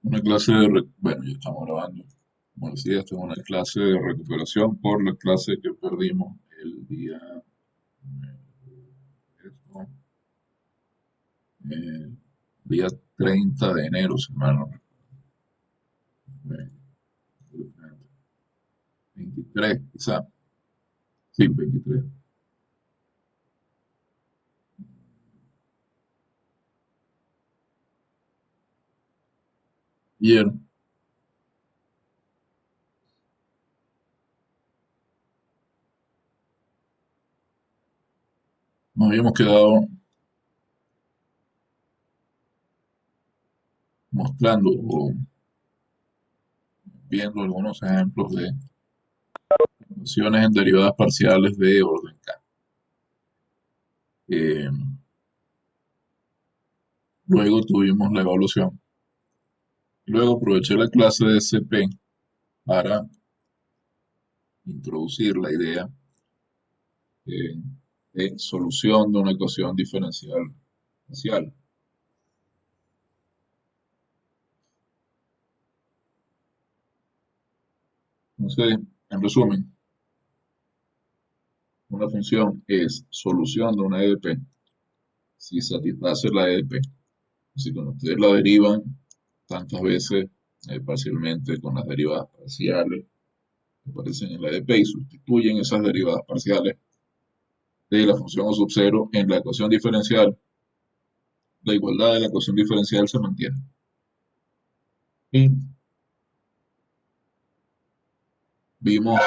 Una clase bueno, ya estamos grabando. Como decía, esta es una clase de recuperación por la clase que perdimos el eso, eh, día 30 de enero, si mal no recuerdo. 23, quizá. Sí, 23. Ayer nos habíamos quedado mostrando o viendo algunos ejemplos de ecuaciones en derivadas parciales de orden K. Eh, Luego tuvimos la evaluación. Luego aproveché la clase de CP para introducir la idea eh, de solución de una ecuación diferencial parcial. Entonces, en resumen, una función es solución de una EDP si satisface la EDP. Así que cuando ustedes la derivan tantas veces parcialmente con las derivadas parciales que aparecen en la EDP y sustituyen esas derivadas parciales de la función o sub cero en la ecuación diferencial, la igualdad de la ecuación diferencial se mantiene. Y vimos,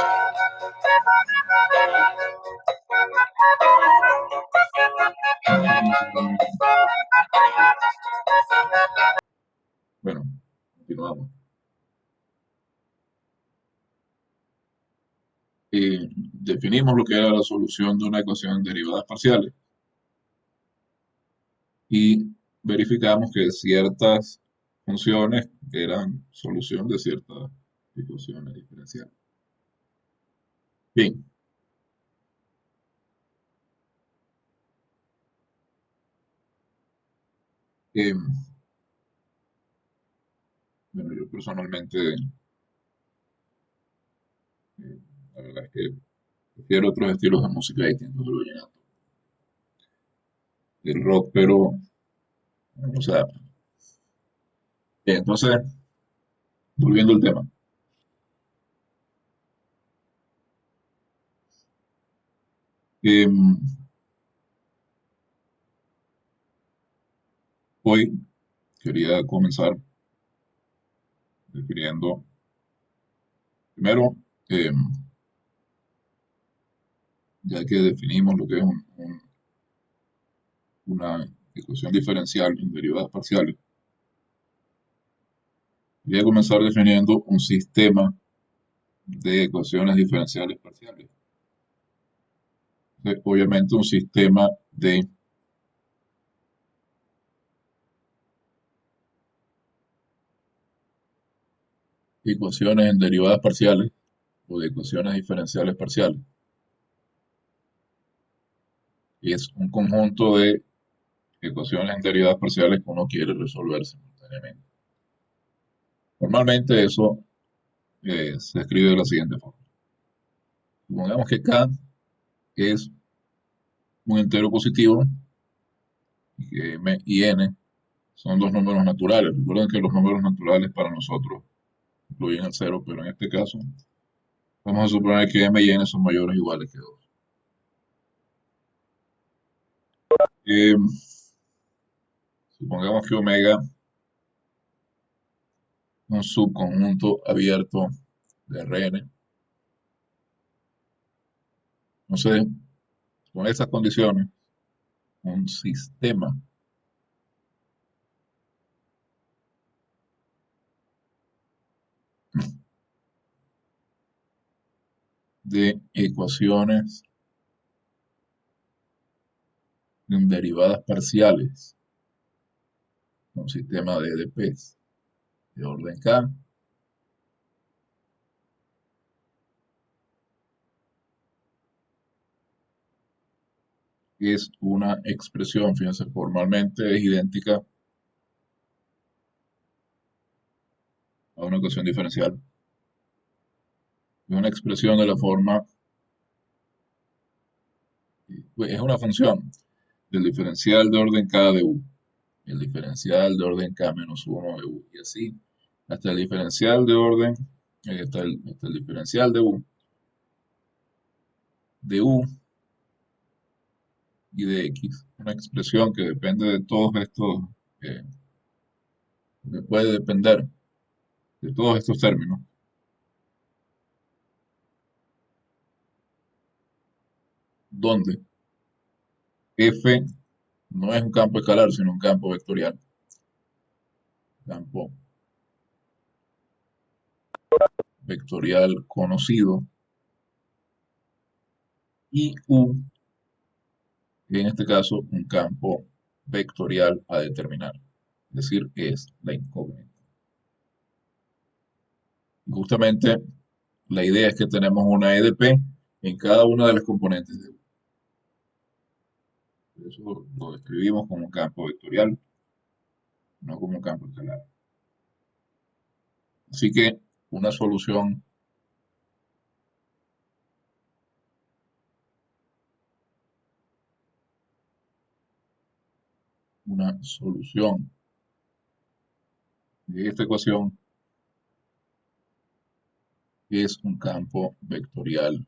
bueno, continuamos. Definimos lo que era la solución de una ecuación en derivadas parciales y verificamos que ciertas funciones eran solución de ciertas ecuaciones diferenciales. Bien, eh, bueno, yo personalmente, la verdad es que prefiero otros estilos de música distintos del vallenato, del rock, pero, o sea, entonces, volviendo al tema, eh, hoy quería comenzar definiendo primero, eh, ya que definimos lo que es una ecuación diferencial en derivadas parciales, voy a comenzar definiendo un sistema de ecuaciones diferenciales parciales. Obviamente un sistema de ecuaciones en derivadas parciales o de ecuaciones diferenciales parciales. Y es un conjunto de ecuaciones en derivadas parciales que uno quiere resolver simultáneamente. Normalmente eso se escribe de la siguiente forma. Supongamos que K es un entero positivo y que M y N son dos números naturales. Recuerden que los números naturales para nosotros incluyen el cero, pero en este caso vamos a suponer que M y N son mayores o iguales que 2. Eh, Supongamos que omega es un subconjunto abierto de Rn. Entonces, con esas condiciones, un sistema de ecuaciones en derivadas parciales, un sistema de EDPs de orden K, es una expresión, fíjense, formalmente es idéntica a una ecuación diferencial. Es una expresión de la forma, es una función del diferencial de orden k de u, el diferencial de orden k menos 1 de u, y así, hasta el diferencial de orden, hasta el diferencial de u y de x, una expresión que depende de todos estos, eh, que puede depender de todos estos términos, donde f no es un campo escalar, sino un campo vectorial, campo vectorial conocido, y u, en este caso, un campo vectorial a determinar, es decir, es la incógnita. Y justamente la idea es que tenemos una EDP en cada una de las componentes de U. Por eso lo describimos como un campo vectorial, no como un campo escalar. Así que una solución, una solución de esta ecuación es un campo vectorial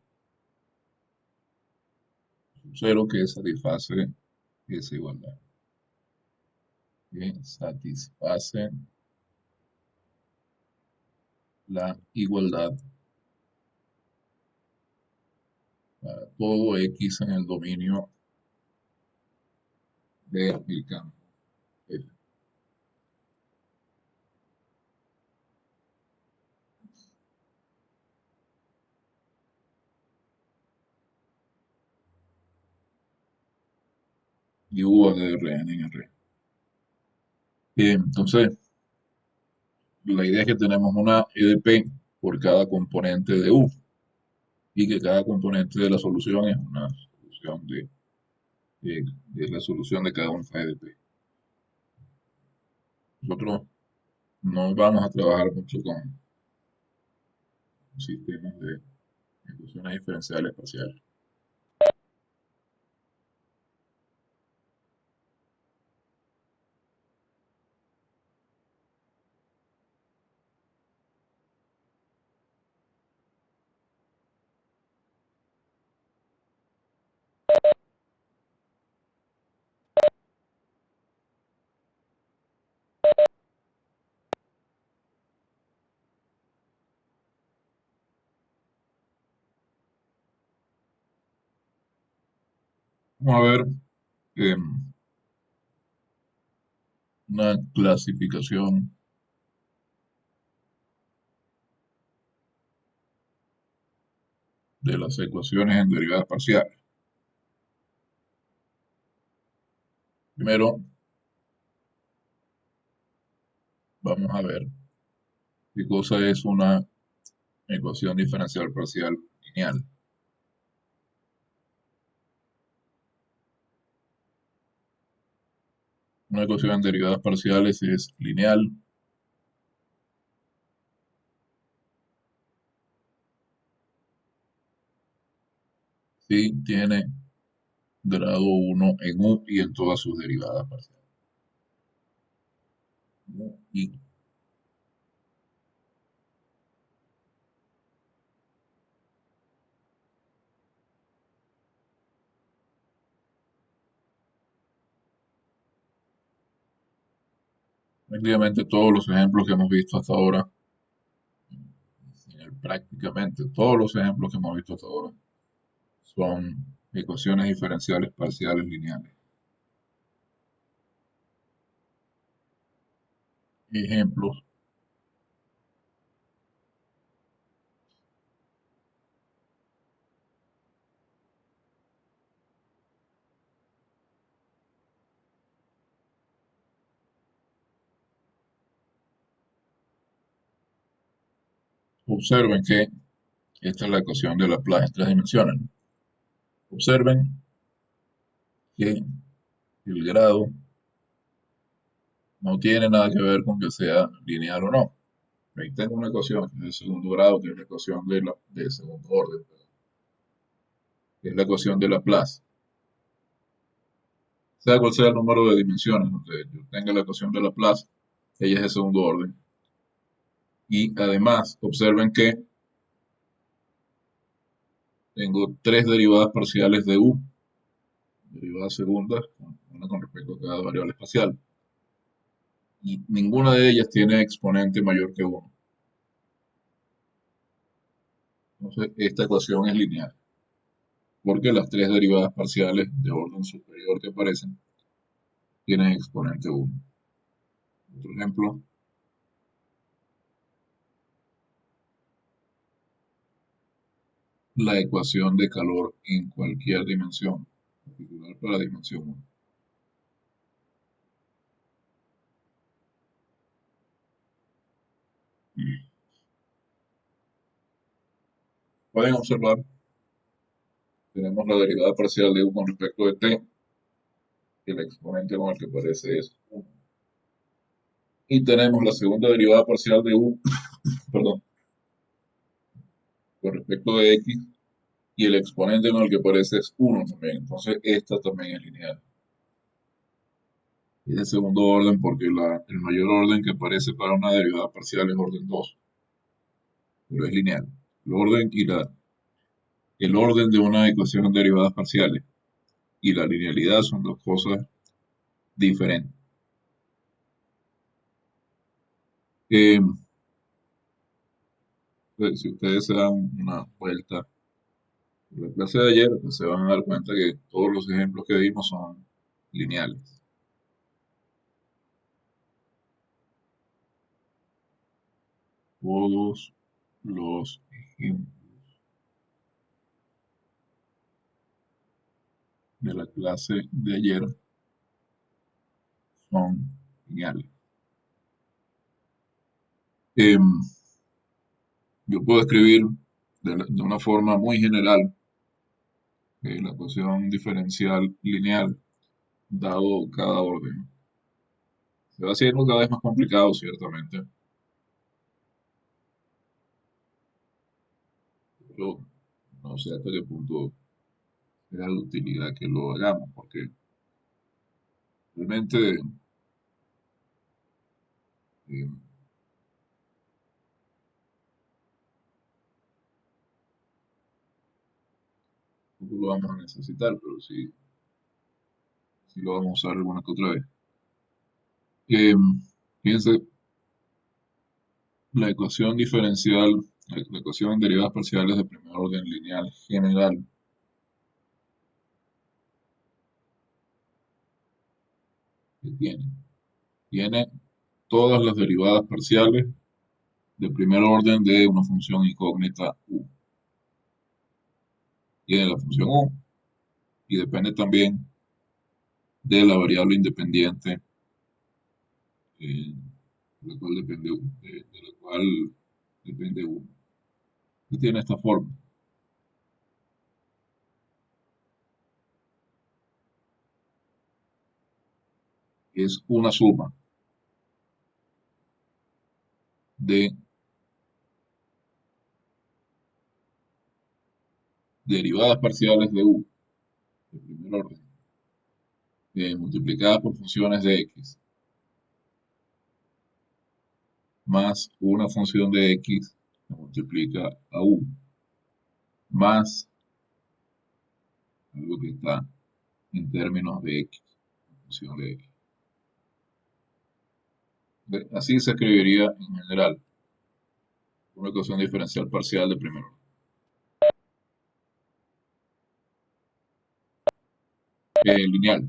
cero que satisface esa igualdad. Que satisface la igualdad para todo X en el dominio del campo F. Y U de Rn en R. Entonces, la idea es que tenemos una EDP por cada componente de U y que cada componente de la solución es una solución de la solución de cada una de las EDP. Nosotros no vamos a trabajar mucho con sistemas de ecuaciones diferenciales parciales. Vamos a ver eh, una clasificación de las ecuaciones en derivadas parciales. Primero, vamos a ver qué cosa es una ecuación diferencial parcial lineal. Una ecuación en derivadas parciales es lineal si tiene grado 1 en U y en todas sus derivadas parciales. Y prácticamente todos los ejemplos que hemos visto hasta ahora, prácticamente todos los ejemplos que hemos visto hasta ahora, son ecuaciones diferenciales parciales lineales. Ejemplos: observen que esta es la ecuación de Laplace en tres dimensiones. Observen que el grado no tiene nada que ver con que sea lineal o no. Ahí tengo una ecuación que es de segundo grado, que es la ecuación de segundo orden, que es la ecuación de Laplace. Sea cual sea el número de dimensiones donde yo tenga la ecuación de Laplace, ella es de segundo orden. Y además, observen que tengo tres derivadas parciales de u, derivadas segundas, una con respecto a cada variable espacial. Y ninguna de ellas tiene exponente mayor que 1. Entonces, esta ecuación es lineal, porque las tres derivadas parciales de orden superior que aparecen tienen exponente 1. Otro ejemplo, la ecuación de calor en cualquier dimensión, particular para la dimensión 1. Pueden observar, tenemos la derivada parcial de u con respecto de t, que el exponente con el que aparece es 1. Y tenemos la segunda derivada parcial de u, perdón, con respecto de x, y el exponente con el que aparece es 1 también. Entonces, esta también es lineal. Es de segundo orden porque el mayor orden que aparece para una derivada parcial es orden 2, pero es lineal. El orden de una ecuación de derivadas parciales y la linealidad son dos cosas diferentes. Eh, pues, si ustedes se dan una vuelta por la clase de ayer, pues se van a dar cuenta que todos los ejemplos que vimos son lineales. Todos los ejemplos de la clase de ayer son lineales. Eh, yo puedo escribir de una forma muy general la ecuación diferencial lineal dado cada orden. Se va haciendo cada vez más complicado, ciertamente, pero no sé hasta qué punto sea de utilidad que lo hagamos, porque realmente eh, no lo vamos a necesitar, pero sí, sí lo vamos a usar alguna que otra vez. Eh, Fíjense, la ecuación diferencial, la ecuación en derivadas parciales de primer orden lineal general, que tiene todas las derivadas parciales de primer orden de una función incógnita u. Tiene la función u y depende también de la variable independiente de la cual depende de la cual depende u. Y tiene esta forma. Es una suma de derivadas parciales de u, de primer orden, multiplicadas por funciones de x, más una función de x que multiplica a u, más algo que está en términos de x, función de x. Así se escribiría en general una ecuación diferencial parcial de primer orden. Lineal.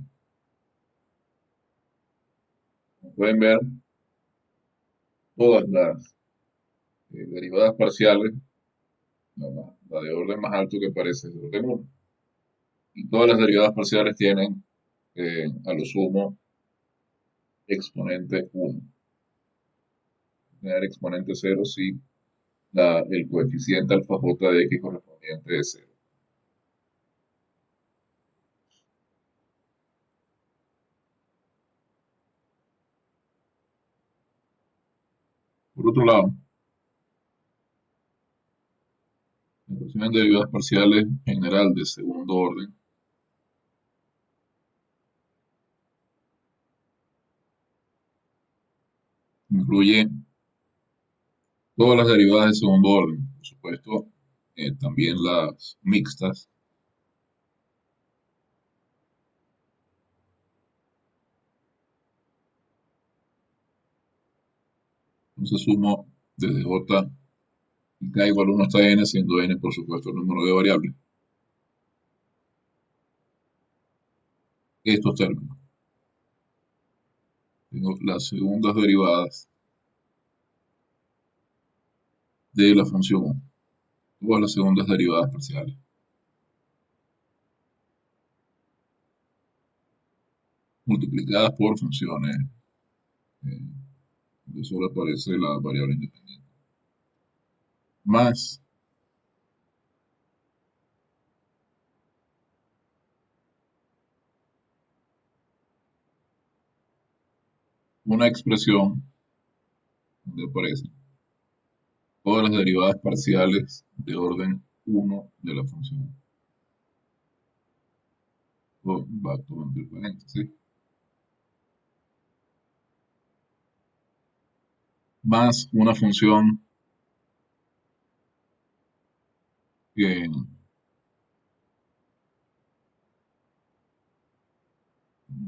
Como pueden ver, todas las derivadas parciales, la de orden más alto que aparece es de orden 1. Y todas las derivadas parciales tienen a lo sumo exponente 1. Tener exponente 0 si el coeficiente alfa j de x correspondiente es 0. Por otro lado, ecuación de derivadas parciales general de segundo orden incluye todas las derivadas de segundo orden, por supuesto, también las mixtas. Entonces sumo desde j y k igual a 1 hasta n, siendo n, por supuesto, el número de variables. Estos términos. Tengo las segundas derivadas de la función, todas las segundas derivadas parciales, multiplicadas por funciones. De solo aparece la variable independiente. Más una expresión donde aparecen todas las derivadas parciales de orden 1 de la función. O va todo entre paréntesis. Más una función que un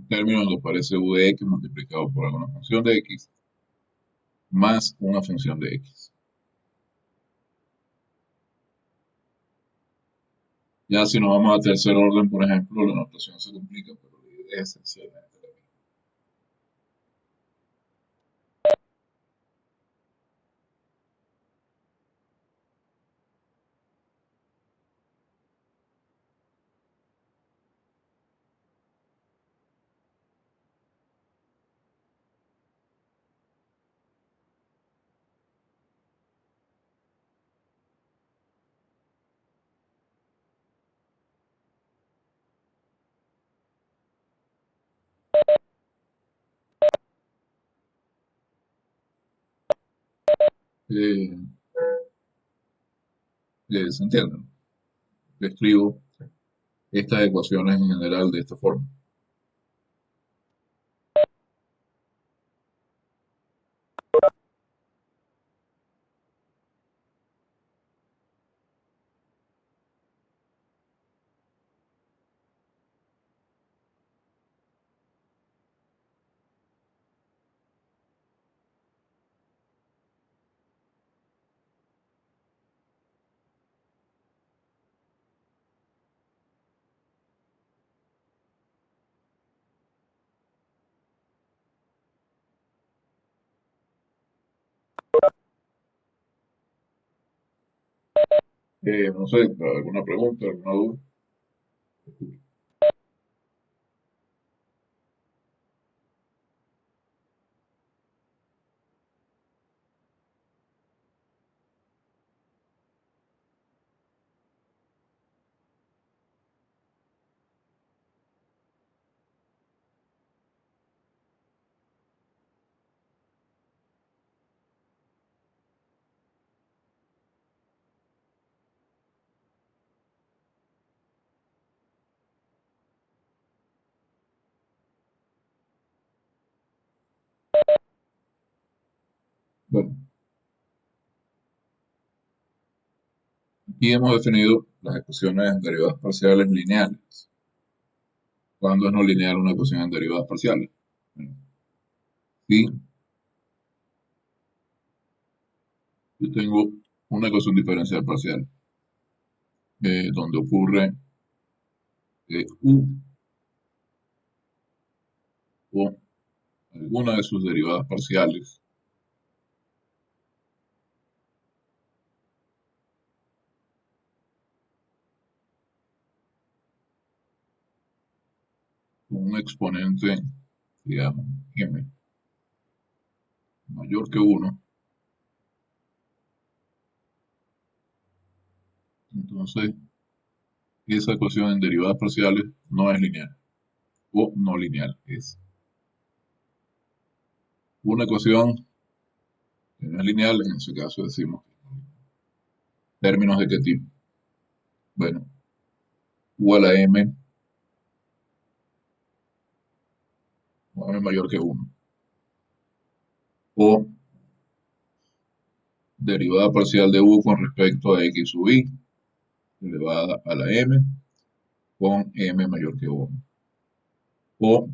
término donde aparece u de x multiplicado por alguna función de x, más una función de x. Ya si nos vamos a tercer orden, por ejemplo, la notación se complica, pero la idea es esencialmente la misma. Eh, ¿Se entiende? Escribo estas ecuaciones en general de esta forma. No sé, alguna pregunta, alguna duda. Bueno, aquí hemos definido las ecuaciones en derivadas parciales lineales. ¿Cuándo es no lineal una ecuación en derivadas parciales? Bueno, si yo tengo una ecuación diferencial parcial donde ocurre u o alguna de sus derivadas parciales con un exponente, digamos, m mayor que 1, entonces esa ecuación en derivadas parciales no es lineal o no lineal. Es una ecuación que no es lineal, en ese caso decimos términos de qué tipo. Bueno, u a la m, o m mayor que uno. O derivada parcial de u con respecto a x sub i elevada a la m con m mayor que uno. O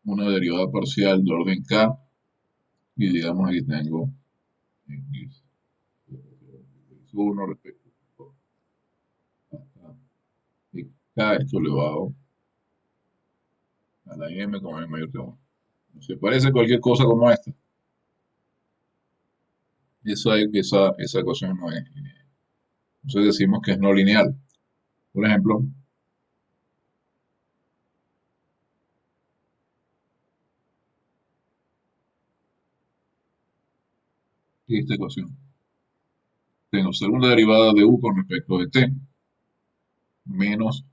una derivada parcial de orden k, y digamos aquí tengo x 1 respecto a k, esto elevado a la m con m mayor que 1. Se parece cualquier cosa como esta. Esa ecuación no es lineal. Entonces decimos que es no lineal. Por ejemplo, esta ecuación. Tengo segunda derivada de u con respecto de t, menos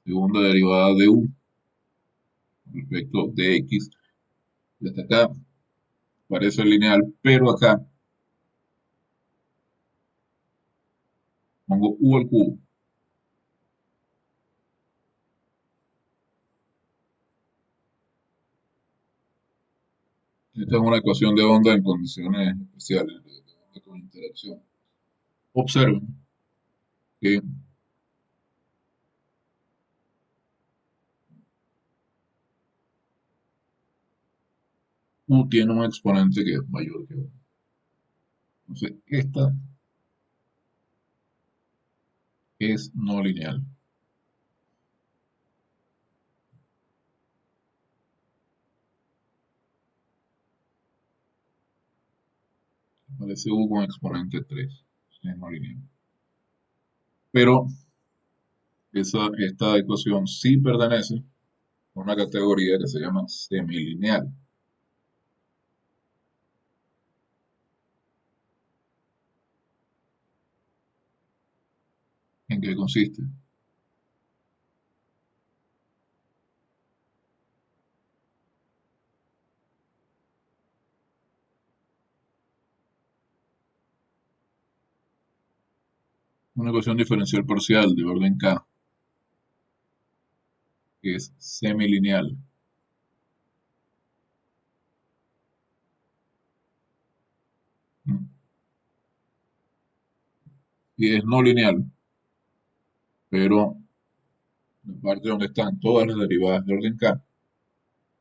segunda derivada de u con respecto de x. Y hasta acá parece lineal, pero acá pongo u al cubo. Esta es una ecuación de onda en condiciones especiales, de onda con interacción. Observen que u tiene un exponente que es mayor que 1. Entonces, esta es no lineal. Aparece u con exponente 3. Es no lineal. Pero esta ecuación sí pertenece a una categoría que se llama semilineal. ¿En qué consiste? Una ecuación diferencial parcial de orden k, que es semilineal, y es no lineal, pero la parte donde están todas las derivadas de orden k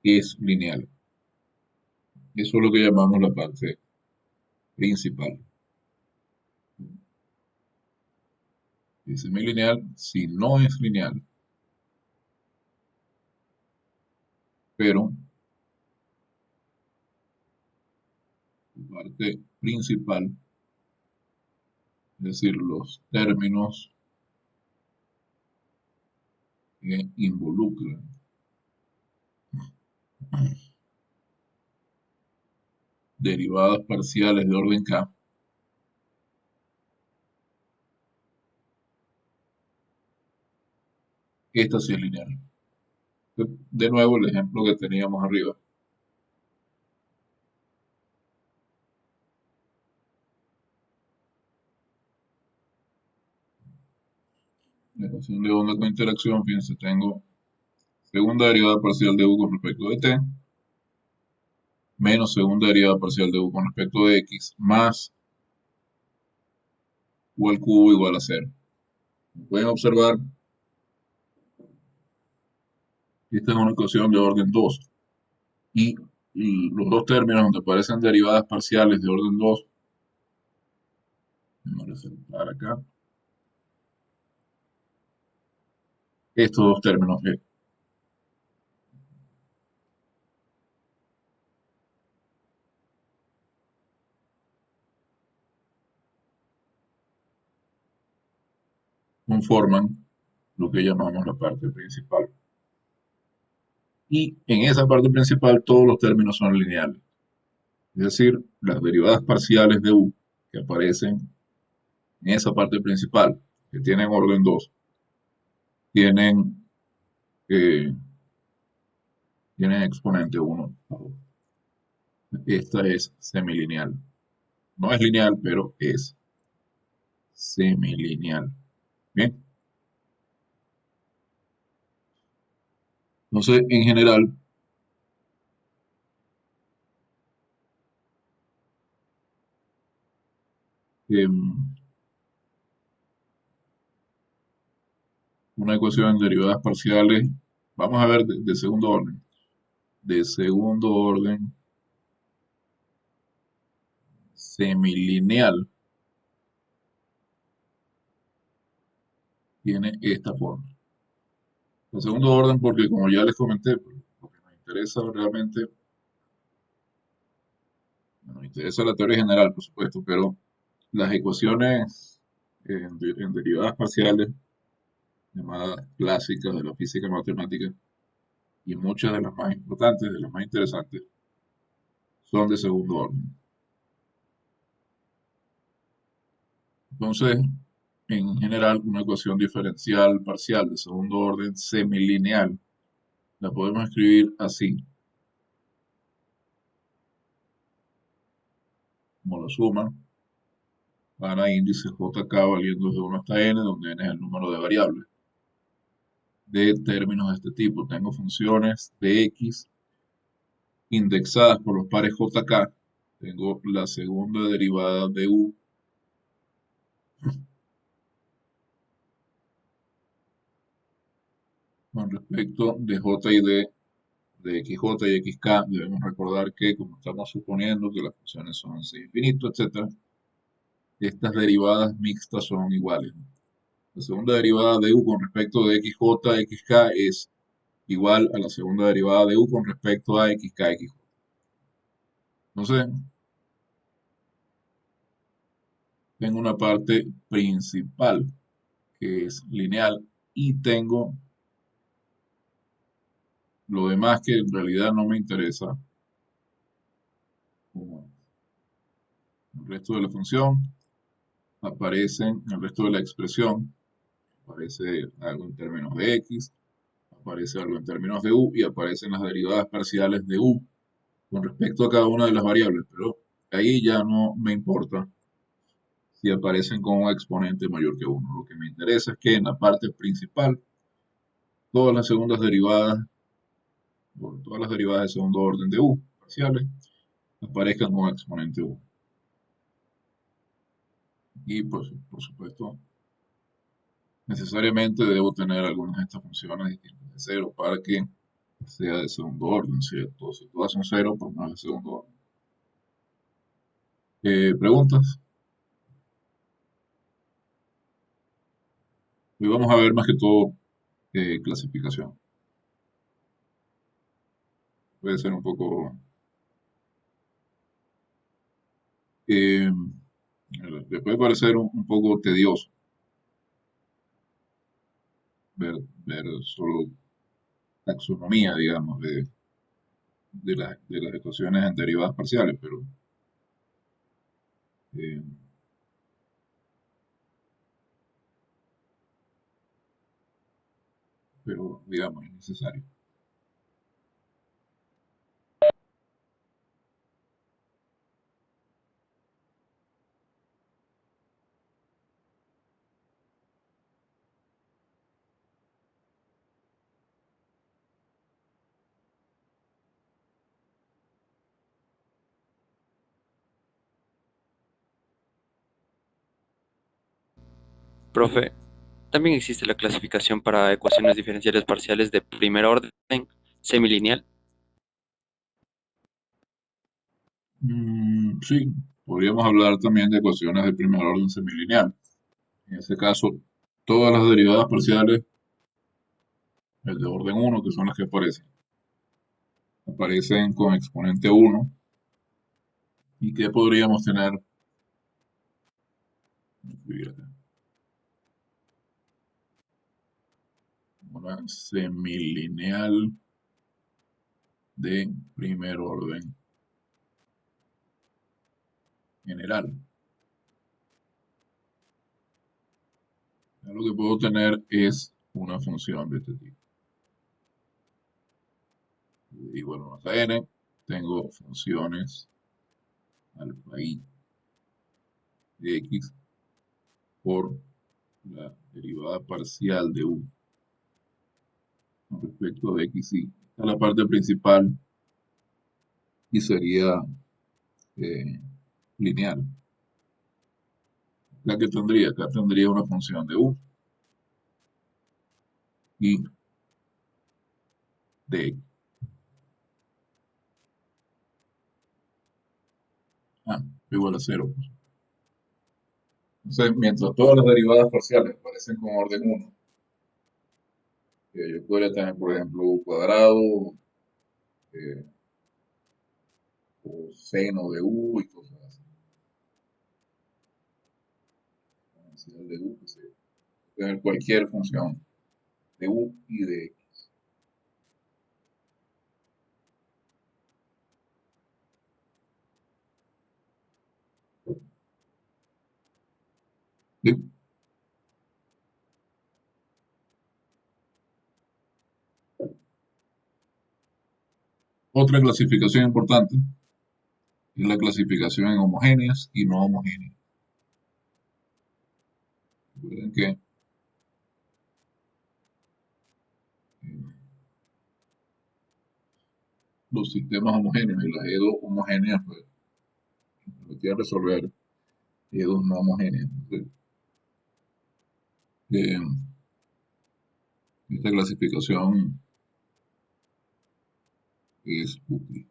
es lineal. Eso es lo que llamamos la parte principal. Es semilineal si no es lineal, pero la parte principal, es decir, los términos que involucran derivadas parciales de orden k, esta sí es lineal. De nuevo, el ejemplo que teníamos arriba. La ecuación de onda con interacción, fíjense, tengo segunda derivada parcial de u con respecto de t, menos segunda derivada parcial de u con respecto de x, más u al cubo igual a 0. Pueden observar que esta es una ecuación de orden 2. Y los dos términos donde aparecen derivadas parciales de orden 2, vamos a resaltar acá, estos dos términos conforman lo que llamamos la parte principal. Y en esa parte principal todos los términos son lineales. Es decir, las derivadas parciales de u que aparecen en esa parte principal, que tienen orden 2, tienen, eh, tienen exponente 1. Esta es semilineal. No es lineal, pero es semilineal. Bien, entonces en general, em, una ecuación en derivadas parciales, vamos a ver de segundo orden. De segundo orden semilineal tiene esta forma. De segundo orden porque como ya les comenté, pues, lo que nos interesa realmente, nos interesa la teoría general, por supuesto, pero las ecuaciones en derivadas parciales, llamadas clásicas de la física matemática, y muchas de las más importantes, de las más interesantes, son de segundo orden. Entonces, en general, una ecuación diferencial parcial de segundo orden semilineal la podemos escribir así, como la suma para índice JK valiendo desde 1 hasta n, donde n es el número de variables de términos de este tipo. Tengo funciones de x indexadas por los pares JK. Tengo la segunda derivada de u con respecto de j y d de xj y xk. Debemos recordar que, como estamos suponiendo que las funciones son sin infinito, etc., estas derivadas mixtas son iguales. La segunda derivada de u con respecto de xj, xk es igual a la segunda derivada de u con respecto a xk, xj. Entonces, tengo una parte principal que es lineal y tengo lo demás que en realidad no me interesa, como el resto de la función, aparecen el resto de la expresión, aparece algo en términos de x, aparece algo en términos de u y aparecen las derivadas parciales de u con respecto a cada una de las variables, pero ahí ya no me importa si aparecen con un exponente mayor que uno. Lo que me interesa es que en la parte principal todas las segundas derivadas, o todas las derivadas de segundo orden de u parciales aparezcan con exponente u. Y pues, por supuesto, necesariamente debo tener algunas de estas funciones distintas de cero para que sea de segundo orden, ¿cierto? Si todas son cero, pues no es de segundo orden. ¿Preguntas? Hoy vamos a ver más que todo clasificación. Puede ser un poco, eh, le puede parecer un poco tedioso ver, ver solo taxonomía, digamos, de las ecuaciones en derivadas parciales, eh, pero digamos, es necesario. Profe, también existe la clasificación para ecuaciones diferenciales parciales de primer orden semilineal. Sí, podríamos hablar también de ecuaciones de primer orden semilineal. En este caso, todas las derivadas parciales, el de orden uno, que son las que aparecen, aparecen con exponente uno. ¿Y qué podríamos tener? Escribir acá. Una semilineal de primer orden general. Ya lo que puedo tener es una función de este tipo. Igual a 1 hasta n. tengo funciones alfa i de x por la derivada parcial de u con respecto de x y. Esta es la parte principal y sería eh, lineal. La que tendría, acá tendría una función de u y de x. Ah, igual a cero. Entonces, mientras todas las derivadas parciales aparecen con orden uno, yo podría tener, por ejemplo, u cuadrado, eh, o seno de u y cosas así. Exponencial de u, que se puede tener cualquier función de u y de x. ¿Sí? Otra clasificación importante es la clasificación en homogéneas y no homogéneas. Recuerden que los sistemas homogéneos y las E2 homogéneas, pues, permitían resolver E2 no homogéneas. Entonces, eh, esta clasificación es útil.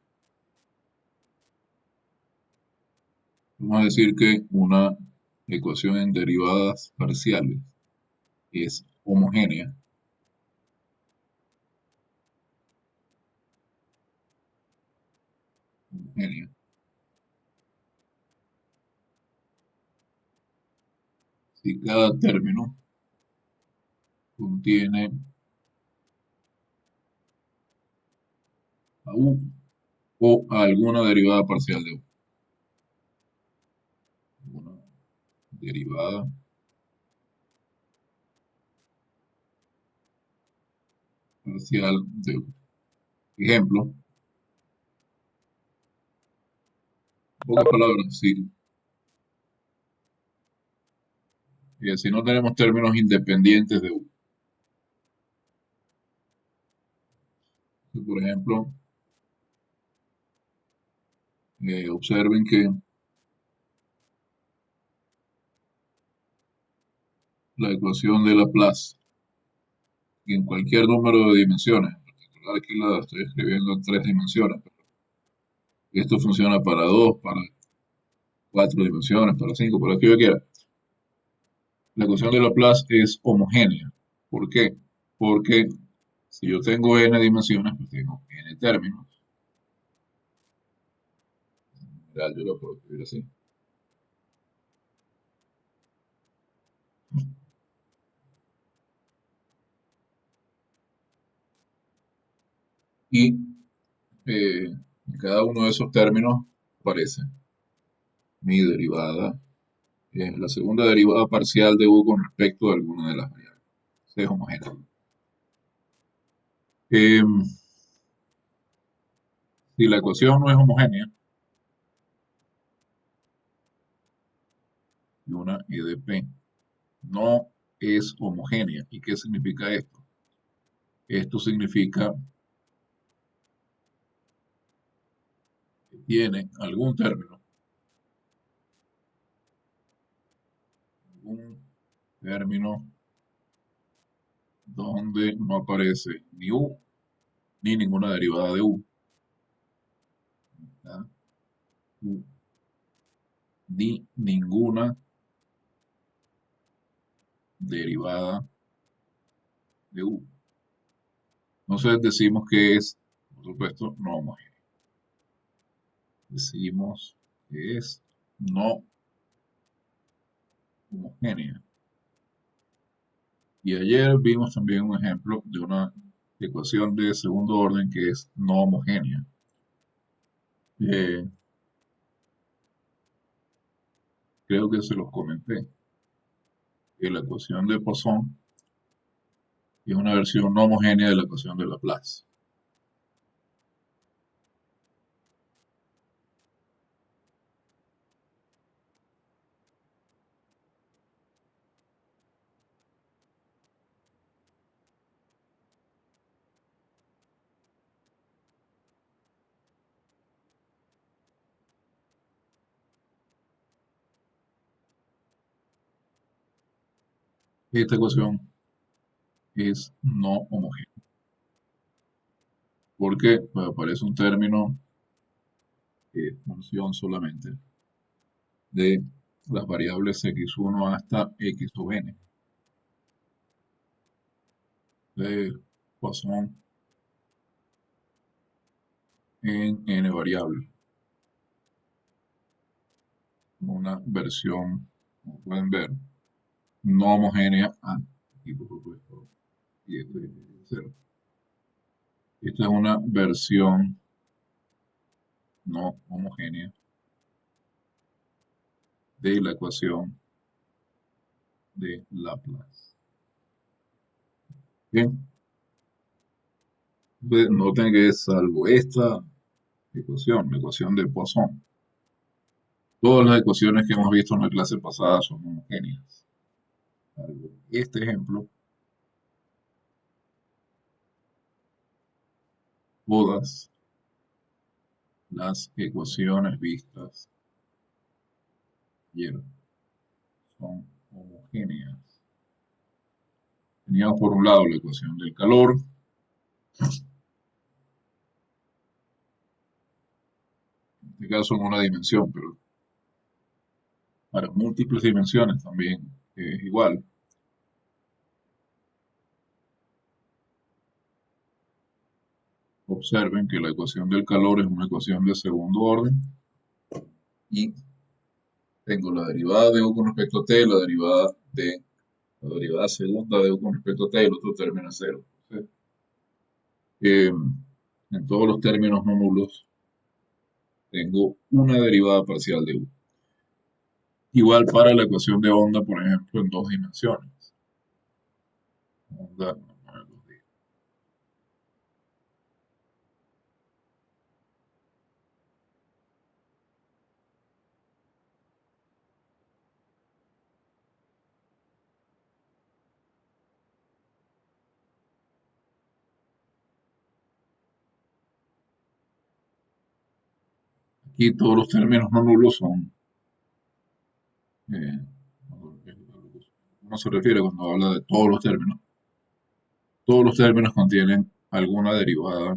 Vamos a decir que una ecuación en derivadas parciales es homogénea, homogénea si cada término contiene a u o a alguna derivada parcial de u. Una derivada parcial de u. Ejemplo, pocas palabras, si no tenemos términos independientes de u. Por ejemplo, observen que la ecuación de Laplace en cualquier número de dimensiones, en particular aquí la estoy escribiendo en 3 dimensiones, pero esto funciona para 2, para 4 dimensiones, para 5, para lo que yo quiera. La ecuación de Laplace es homogénea. ¿Por qué? Porque si yo tengo n dimensiones, pues tengo n términos. En general yo lo puedo escribir así. Y en cada uno de esos términos aparece mi derivada, la segunda derivada parcial de u con respecto a alguna de las variables. Es homogénea. Eh, si la ecuación no es homogénea, y una e de p no es homogénea. ¿Y qué significa esto? Esto significa que tiene algún término donde no aparece ni u ni ninguna derivada de u. ¿Ya? U ni ninguna derivada de u. Entonces decimos que es, por supuesto, no homogénea. Decimos que es no homogénea. Y ayer vimos también un ejemplo de una ecuación de segundo orden que es no homogénea. Eh, Creo que se los comenté, que la ecuación de Poisson es una versión no homogénea de la ecuación de Laplace. Esta ecuación es no homogénea. ¿Por qué? Pues aparece un término que es función solamente de las variables x1 hasta x sub n. De Poisson en n variables. Una versión, como pueden ver, no homogénea. Aquí por supuesto, y esto es cero. Esta es una versión no homogénea de la ecuación de Laplace. Bien, entonces noten que salvo esta ecuación, la ecuación de Poisson, todas las ecuaciones que hemos visto en la clase pasada son homogéneas. Salvo este ejemplo, todas las ecuaciones vistas ayer son homogéneas. Teníamos por un lado la ecuación del calor, en este caso en una dimensión, pero para múltiples dimensiones también es igual. Observen que la ecuación del calor es una ecuación de segundo orden y tengo la derivada de u con respecto a t, la derivada segunda de u con respecto a t y el otro término es cero. Entonces, eh, en todos los términos no nulos tengo una derivada parcial de u. Igual para la ecuación de onda, por ejemplo, en dos dimensiones. Onda, aquí todos los términos no nulos son, eh, uno se refiere cuando habla de todos los términos. Todos los términos contienen alguna derivada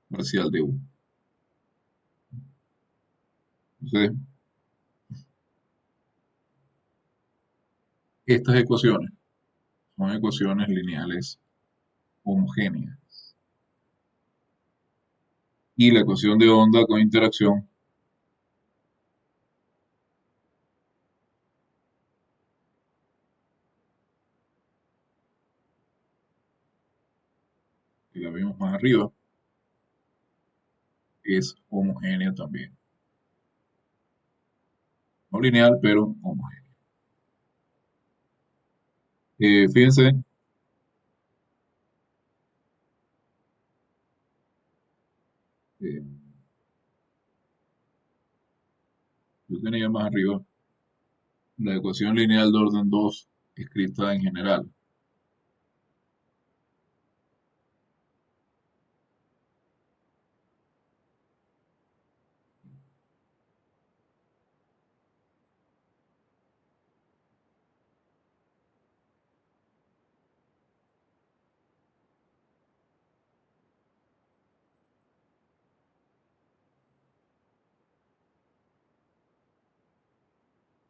parcial de u. Entonces, estas ecuaciones son ecuaciones lineales homogéneas. Y la ecuación de onda con interacción que la vemos más arriba, es homogénea también. No lineal, pero homogénea. Fíjense, eh, yo tenía más arriba la ecuación lineal de orden 2 escrita en general.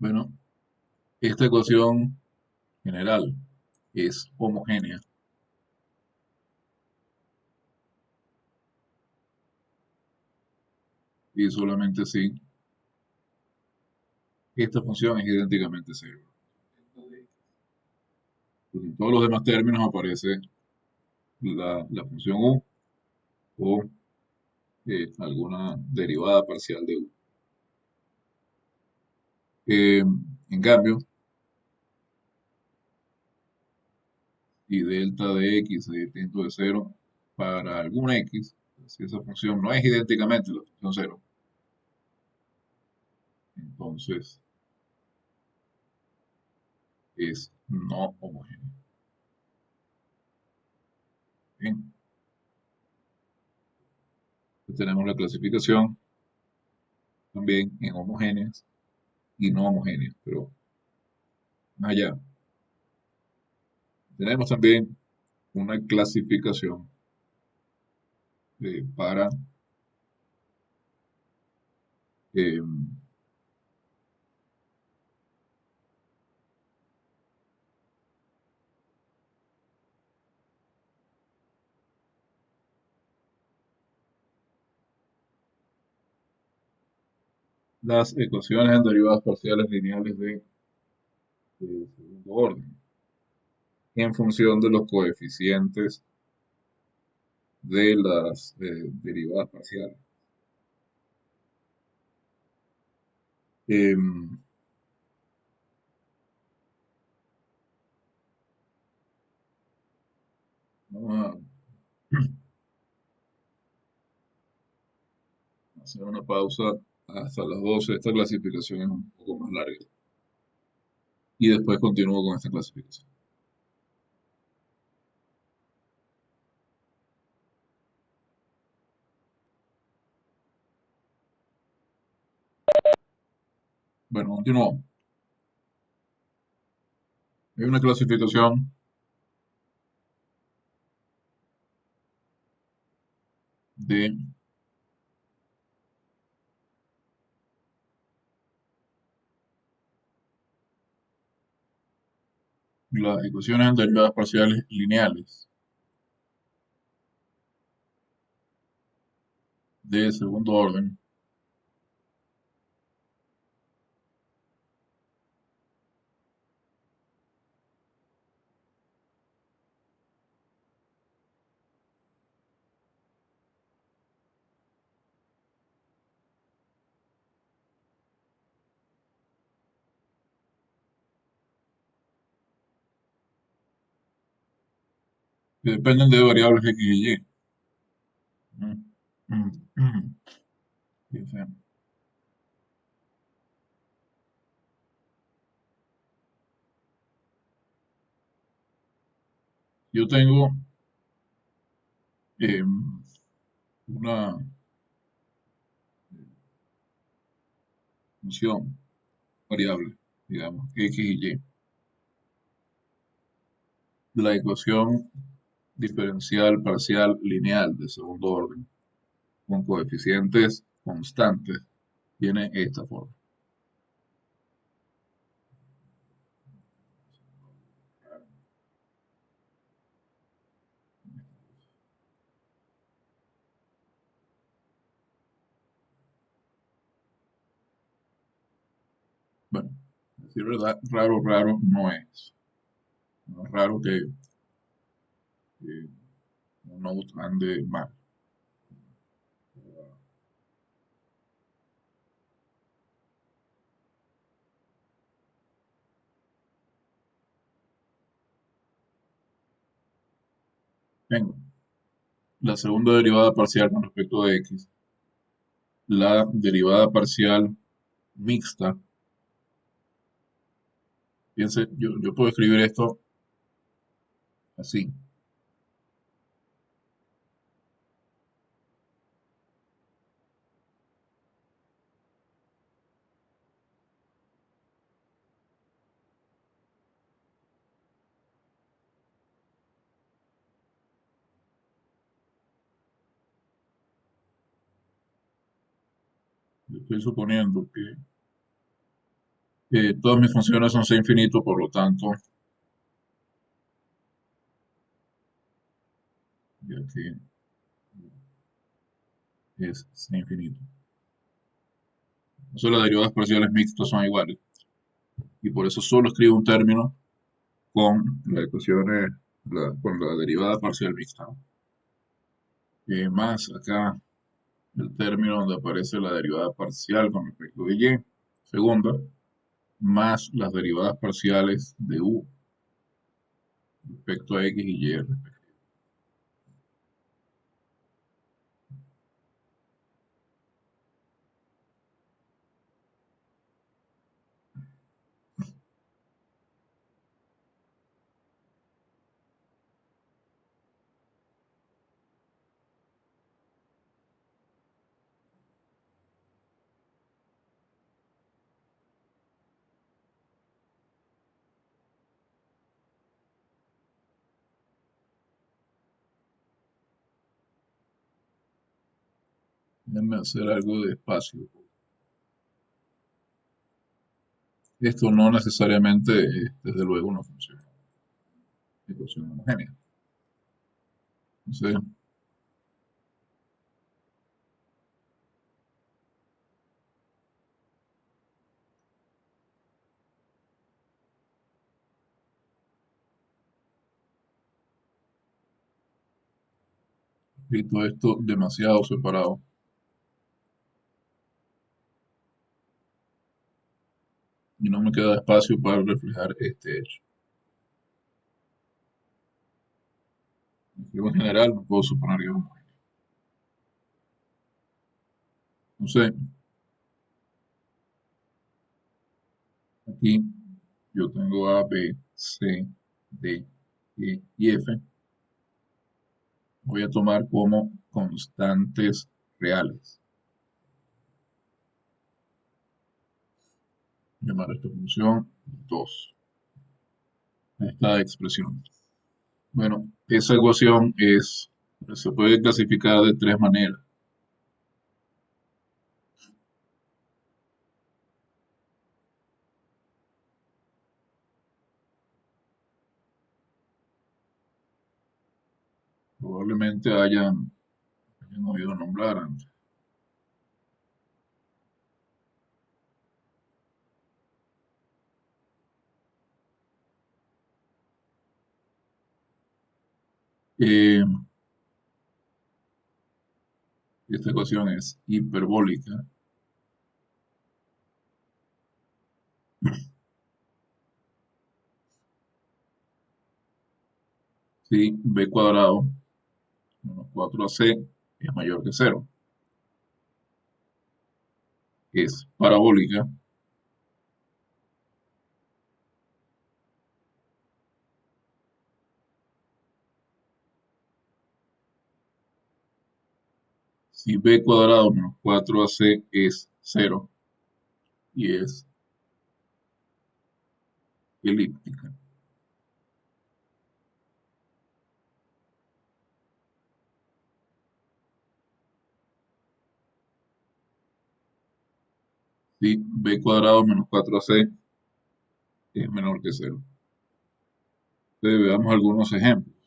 Bueno, esta ecuación general es homogénea y solamente si esta función es idénticamente cero. Porque en todos los demás términos aparece la función u o alguna derivada parcial de u. En cambio, si delta de x es distinto de cero para algún x, si esa función no es idénticamente la función cero, entonces es no homogéneo. Bien, entonces tenemos la clasificación también en homogéneas y no homogéneas, pero más allá. Tenemos también una clasificación para eh, las ecuaciones en derivadas parciales lineales de segundo orden en función de los coeficientes de las derivadas parciales. Em, Vamos a hacer una pausa hasta las 12. Esta clasificación es un poco más larga. Y después continúo con esta clasificación. Bueno, continúo. Hay una clasificación de las ecuaciones en derivadas parciales lineales de segundo orden, que dependen de variables x y y. Mm, mm, mm. Dice, yo tengo una función variable, digamos, x y y. La ecuación diferencial parcial lineal de segundo orden con coeficientes constantes tiene esta forma. Bueno, decir verdad, raro, raro no es. No es raro que uno ande mal. Tengo la segunda derivada parcial con respecto a x, la derivada parcial mixta. Piense, yo puedo escribir esto así. Estoy suponiendo que todas mis funciones son C infinito, por lo tanto, ya que es C infinito. Entonces las derivadas parciales mixtas son iguales. Y por eso solo escribo un término con la ecuación, con la derivada parcial mixta, ¿no? Más acá el término donde aparece la derivada parcial con respecto de y, segunda, más las derivadas parciales de u respecto a x y y. Déjenme hacer algo de espacio. Esto no necesariamente, desde luego, una función, ecuación homogénea. Entonces, escrito esto demasiado separado y no me queda espacio para reflejar este hecho. En general, no puedo suponer que es homogéneo. Entonces, aquí yo tengo A, B, C, D, E y F. Voy a tomar como constantes reales. Llamar a esta función 2. Esta expresión. Bueno, esa ecuación se puede clasificar de tres maneras. Probablemente hayan oído nombrar antes. Eh, esta ecuación es hiperbólica. Si b cuadrado menos 4ac es mayor que cero. Es parabólica si b cuadrado menos 4ac es cero y es elíptica. Si b cuadrado menos 4ac es menor que cero. Entonces veamos algunos ejemplos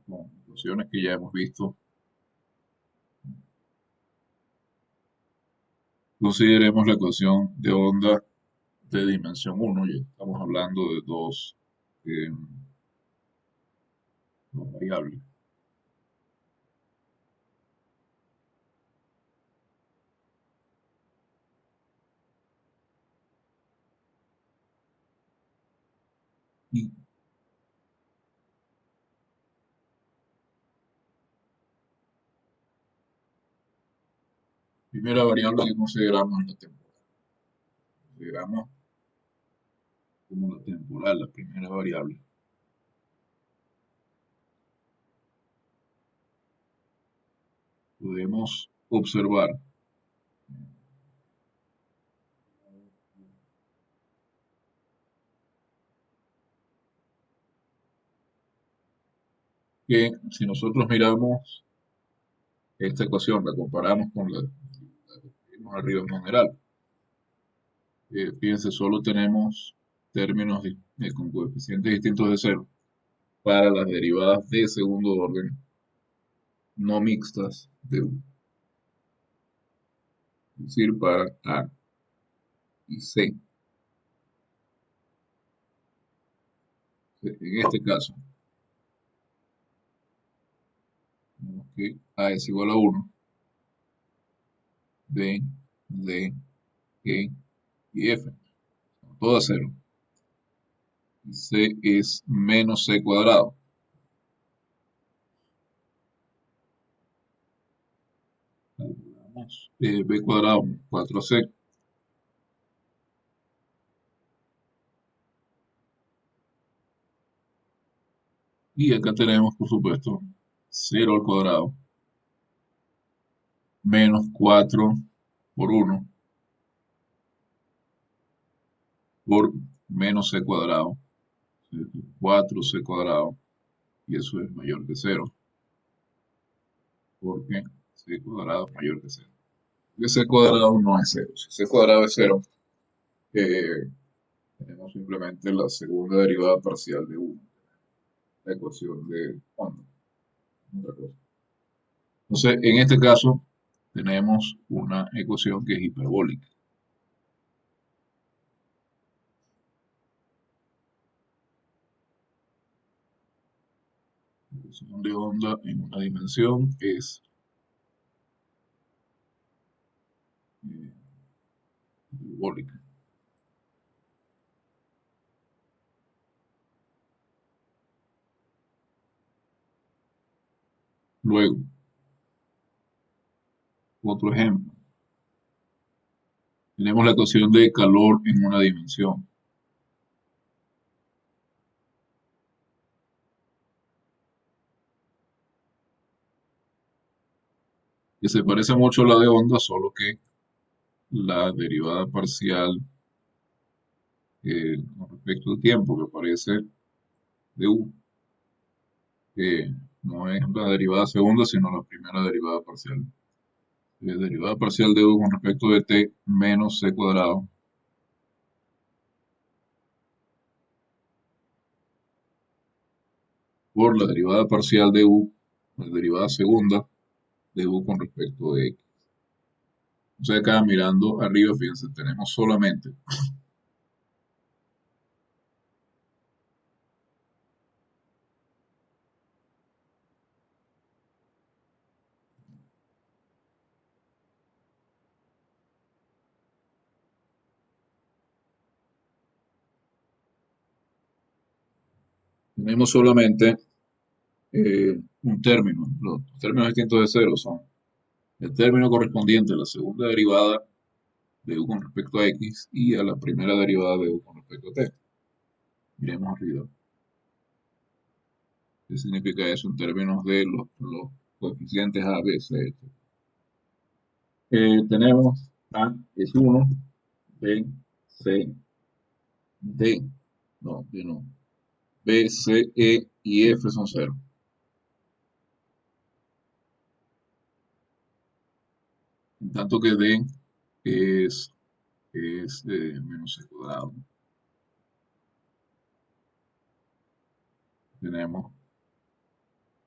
con funciones que ya hemos visto. Consideremos la ecuación de onda de dimensión 1, ya estamos hablando de eh, dos variables. Y primera variable que consideramos es la temporal. Consideramos como la temporal, la primera variable. Podemos observar que si nosotros miramos esta ecuación, la comparamos con la que vimos arriba en general, fíjense, solo tenemos términos con coeficientes distintos de cero para las derivadas de segundo orden no mixtas de U, es decir, para A y C. En este caso, tenemos que A es igual a 1, B, D, E y F, todo a cero. Y C es menos C cuadrado. B cuadrado 4C. Y acá tenemos, por supuesto, 0 al cuadrado menos 4 por 1 por menos C cuadrado. 4C cuadrado y eso es mayor que cero, porque c cuadrado es mayor que cero. Que c cuadrado no es cero. Si c cuadrado es cero, eh, tenemos simplemente la segunda derivada parcial de 1, la ecuación de onda, otra cosa. Entonces, en este caso, tenemos una ecuación que es hiperbólica. La ecuación de onda en una dimensión es eh, hiperbólica. Luego, otro ejemplo. Tenemos la ecuación de calor en una dimensión. Que se parece mucho a la de onda, solo que la derivada parcial con respecto al tiempo que aparece de u, que no es la derivada segunda, sino la primera derivada parcial. Derivada parcial de u con respecto de t menos c cuadrado por la derivada parcial de u, la derivada segunda de u con respecto de x. Entonces acá mirando arriba, fíjense, tenemos solamente tenemos solamente un término. Los términos distintos de cero son el término correspondiente a la segunda derivada de u con respecto a x y a la primera derivada de u con respecto a t. Miremos arriba. ¿Qué significa eso en términos de los coeficientes A, B, C, etc.? Tenemos A es 1, B, C, D, no, D no, B, C, E y F son cero. En tanto que D es, es menos C cuadrado. Tenemos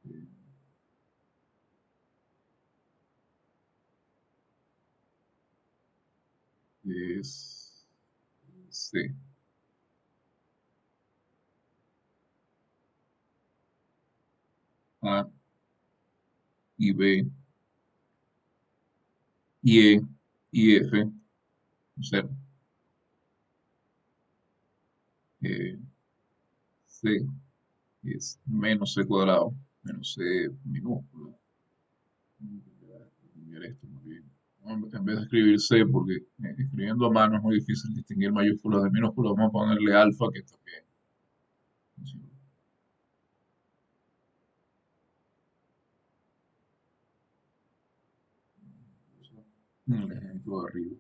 eh, es C, A y B y E y F, cero. Eh, C es menos C cuadrado, menos C minúscula. Cambiar esto muy bien. No, en vez de escribir C, porque escribiendo a mano es muy difícil distinguir mayúsculas de minúsculas, vamos a ponerle alfa, que también funciona. El ejemplo de arriba.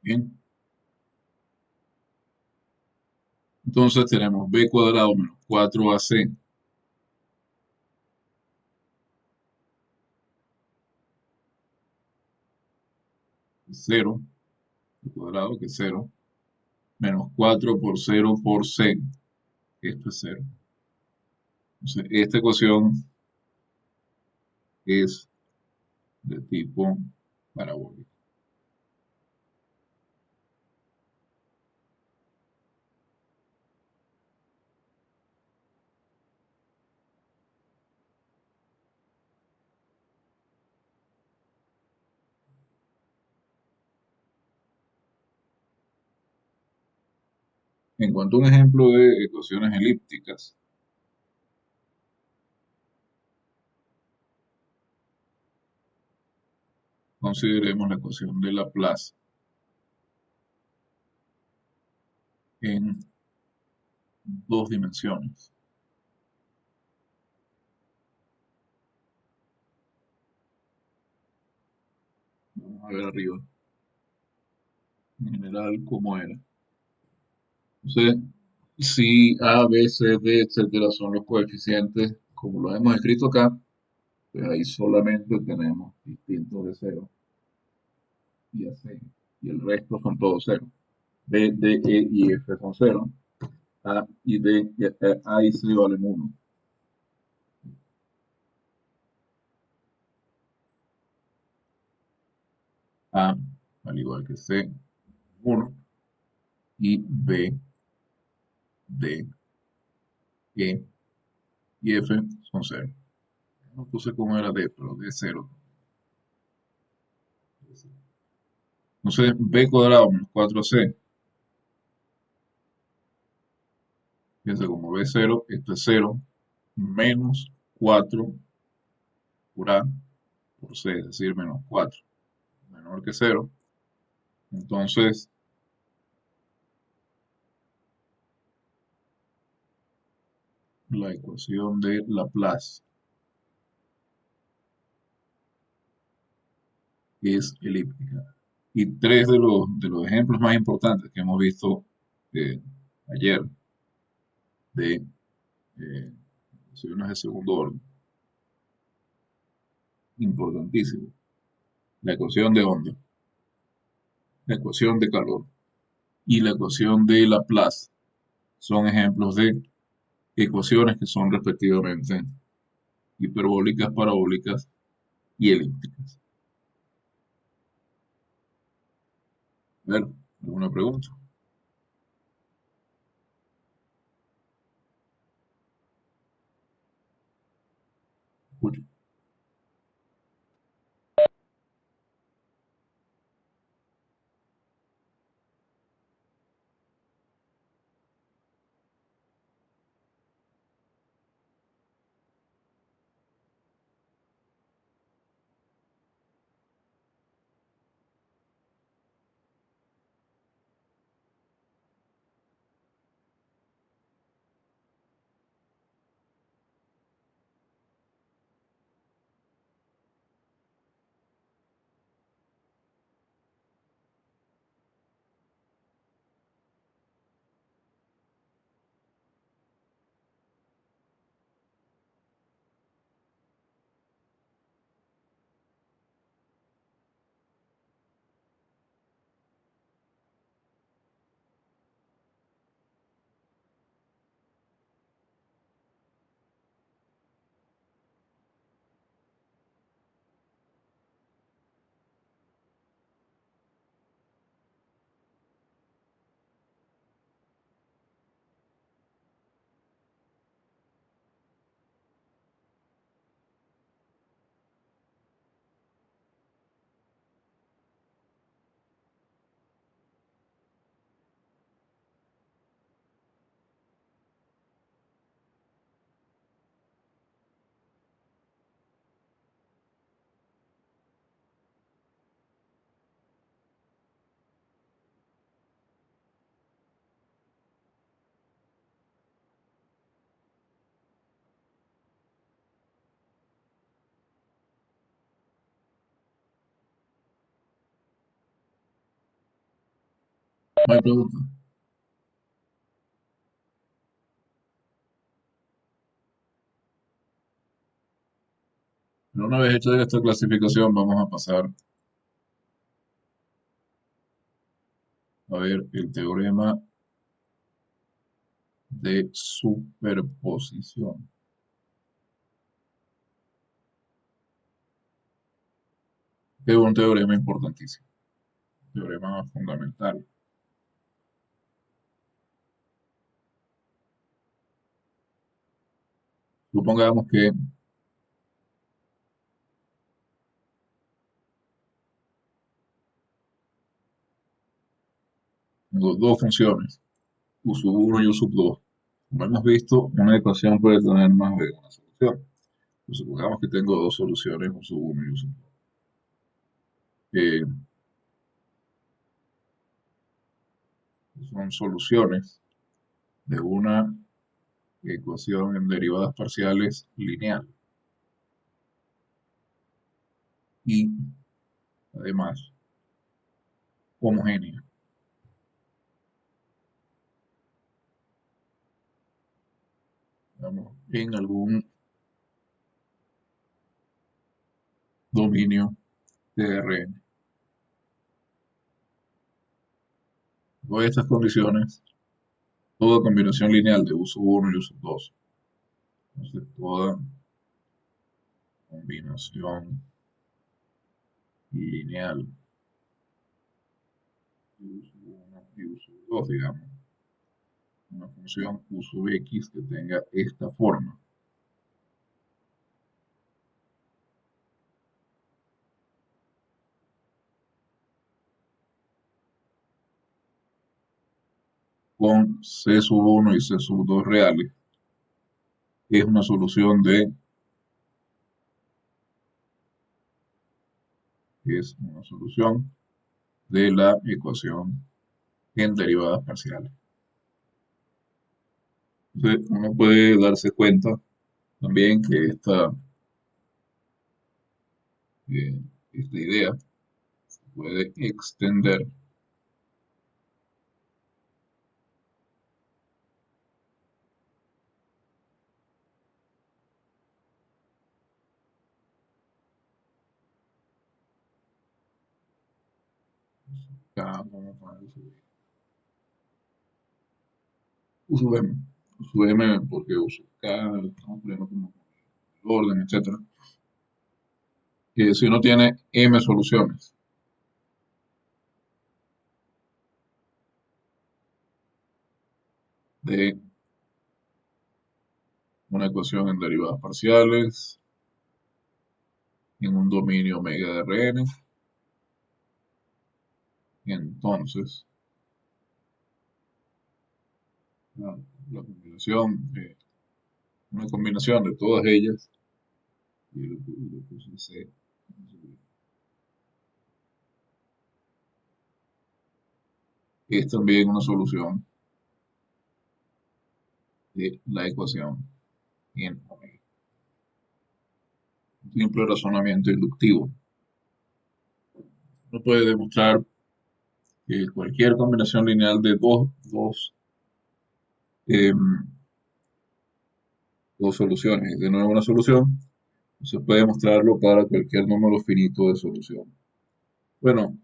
Bien, entonces tenemos b cuadrado menos 4ac, cero, b cuadrado que es cero, menos 4 por cero por c, esto es cero. Entonces, esta ecuación es de tipo parabólico. En cuanto a un ejemplo de ecuaciones elípticas, consideremos la ecuación de Laplace en dos dimensiones. Vamos a ver arriba, en general, cómo era. Entonces, si A, B, C, D, etcétera, son los coeficientes, como lo hemos escrito acá, pues ahí solamente tenemos distintos de cero y a C, y el resto son todos cero. B, D, E y F son cero. A y D, A y C valen uno. A, al igual que C, uno, y B, D, E y F son cero. No puse cómo era D, pero D es cero. Entonces, B cuadrado menos 4C, fíjense como B es cero, esto es cero, menos 4 por A por C, es decir, menos 4, menor que cero. Entonces, la ecuación de Laplace es elíptica. Y tres de los ejemplos más importantes que hemos visto ayer de ecuaciones de segundo orden, importantísimo. La ecuación de onda, la ecuación de calor y la ecuación de Laplace son ejemplos de ecuaciones que son respectivamente hiperbólicas, parabólicas y elípticas. A ver, ¿alguna pregunta? Escucho. No hay pregunta. Pero una vez hecha esta clasificación, vamos a pasar a ver el teorema de superposición. Es un teorema importantísimo, teorema fundamental. Supongamos que tengo dos funciones, U sub 1 y U sub 2. Como hemos visto, una ecuación puede tener más de una solución. Pues supongamos que tengo dos soluciones, U sub 1 y U sub 2. Son soluciones de una ecuación en derivadas parciales lineal y además homogénea. Digamos, en algún dominio de Rn. Todas estas condiciones, toda combinación lineal de U sub 1 y U sub 2, entonces toda combinación lineal de U sub 1 y U sub 2, digamos, una función U sub x que tenga esta forma. Con C sub 1 y C sub 2 reales, es una solución de la ecuación en derivadas parciales. Entonces, uno puede darse cuenta también que eh, esta idea se puede extender a, vamos a poner U sub m. U sub m porque U sub k, estamos poniendo como el orden, etcétera. Que si uno tiene m soluciones de una ecuación en derivadas parciales en un dominio omega de Rn, entonces la, la combinación, una combinación de todas ellas, y lo puse C, es también una solución de la ecuación en omega. Un simple razonamiento inductivo. Uno puede demostrar que cualquier combinación lineal de em, dos soluciones, de nuevo una solución, se puede demostrarlo para cualquier número finito de solución. Bueno,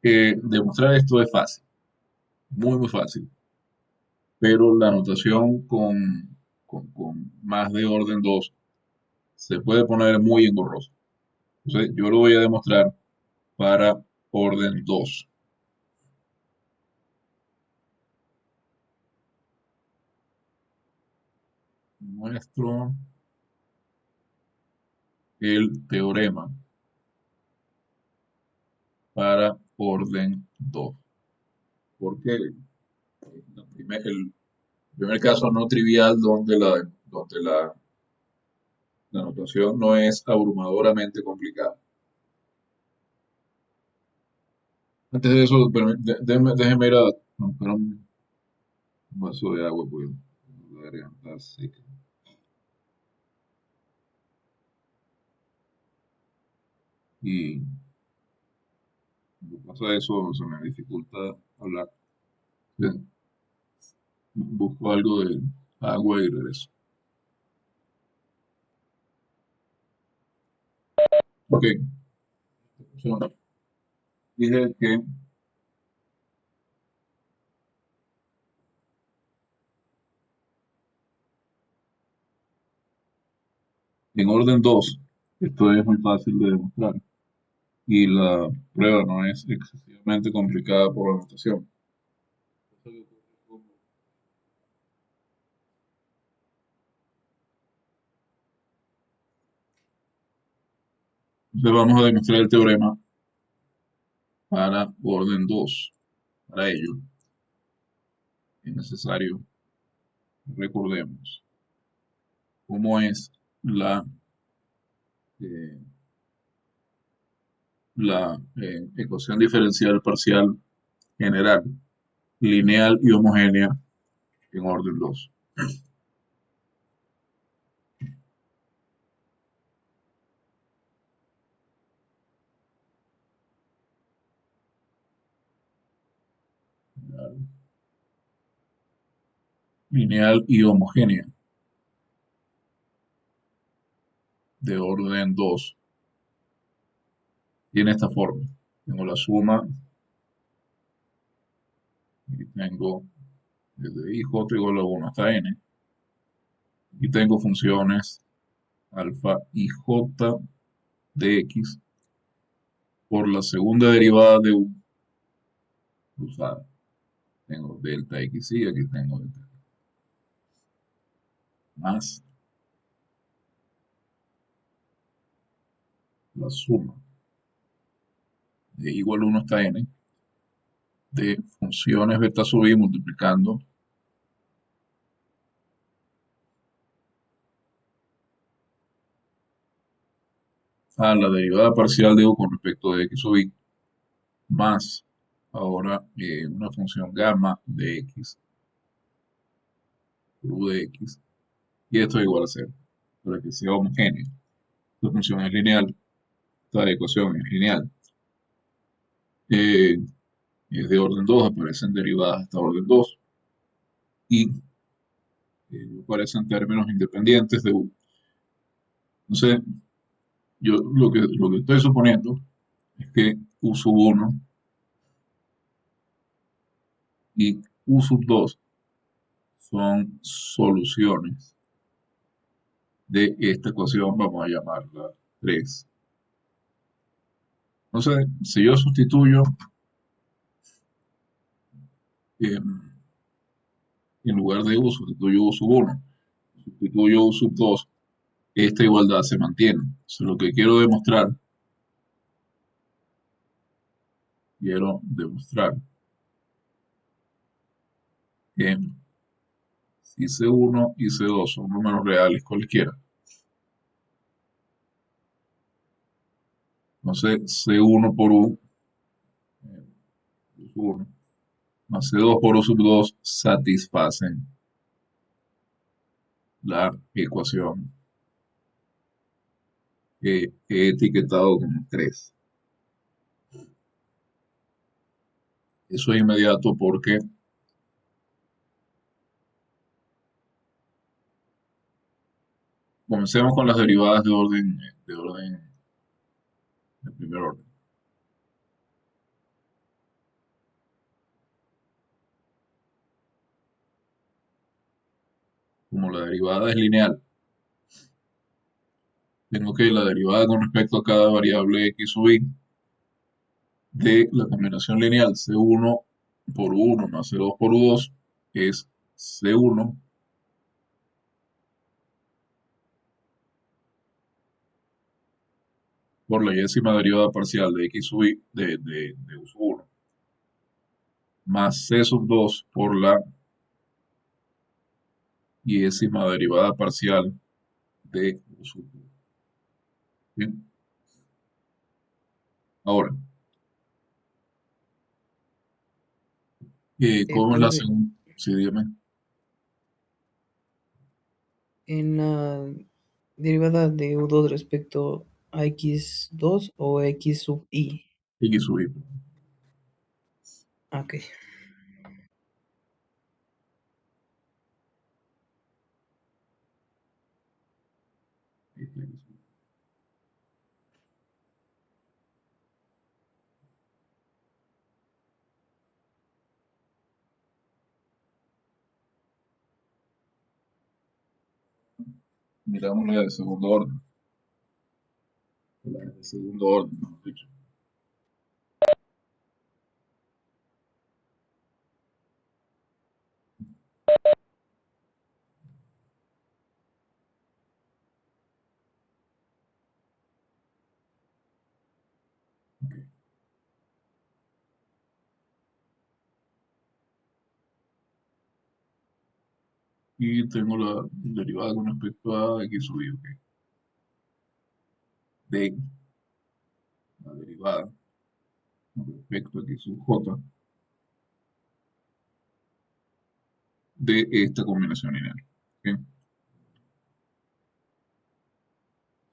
demostrar esto es fácil, muy, muy fácil, pero la notación con más de orden 2 se puede poner muy engorroso. Entonces, yo lo voy a demostrar para orden 2. Muestro el teorema para orden 2. Porque el primer caso no trivial donde la notación no es abrumadoramente complicada. Antes de eso, déjeme ir a buscar un vaso de agua, porque la garganta está seca. Y cuando pasa eso, se me dificulta hablar. Bien, busco algo de agua y regreso. Ok, so, dije que en orden 2 esto es muy fácil de demostrar y la prueba no es excesivamente complicada por la notación. Entonces vamos a demostrar el teorema para orden 2. Para ello, es necesario recordemos cómo es la, eh, la ecuación diferencial parcial general, lineal y homogénea en orden 2. Lineal y homogénea de orden 2 tiene esta forma. Tengo la suma y tengo desde I, J igual a 1 hasta N. Y tengo funciones alfa y J de X por la segunda derivada de U cruzada. Tengo delta X y aquí tengo delta más la suma de igual a 1 hasta N de funciones beta sub I multiplicando a la derivada parcial de U con respecto de X sub I más ahora una función gamma de X por U de X y esto es igual a 0 para que sea homogéneo. Esta función es lineal, esta ecuación es lineal. Eh, es de orden 2, aparecen derivadas hasta orden 2 y aparecen términos independientes de U. Entonces, yo lo que estoy suponiendo es que U sub 1 y U sub 2 son soluciones de esta ecuación, vamos a llamarla 3. Entonces, si yo sustituyo en lugar de U, sustituyo U sub 1, sustituyo U sub 2, esta igualdad se mantiene. Entonces, lo que quiero demostrar que si C1 y C2 son números reales cualquiera, entonces C1 por U, U sub 1, más C2 por U sub 2 satisfacen la ecuación que he etiquetado como 3. Eso es inmediato porque comencemos con las derivadas de primer orden. Como la derivada es lineal, tengo que la derivada con respecto a cada variable x sub i de la combinación lineal C1 por U1 más C2 por U2 es C1 por la décima derivada parcial de x sub i de U sub 1 más C sub 2 por la décima derivada parcial de U sub 2. Bien, ahora, ¿cómo es la Profe, segunda? Sí, dígame. en la derivada de U2 respecto a X2 o X sub I. X sub i. Ok. Miramos la de segundo orden. La de segundo orden, mejor dicho. Y tengo la derivada con respecto a x sub i, ok. De la derivada con respecto a x sub j de esta combinación lineal. ¿Ok?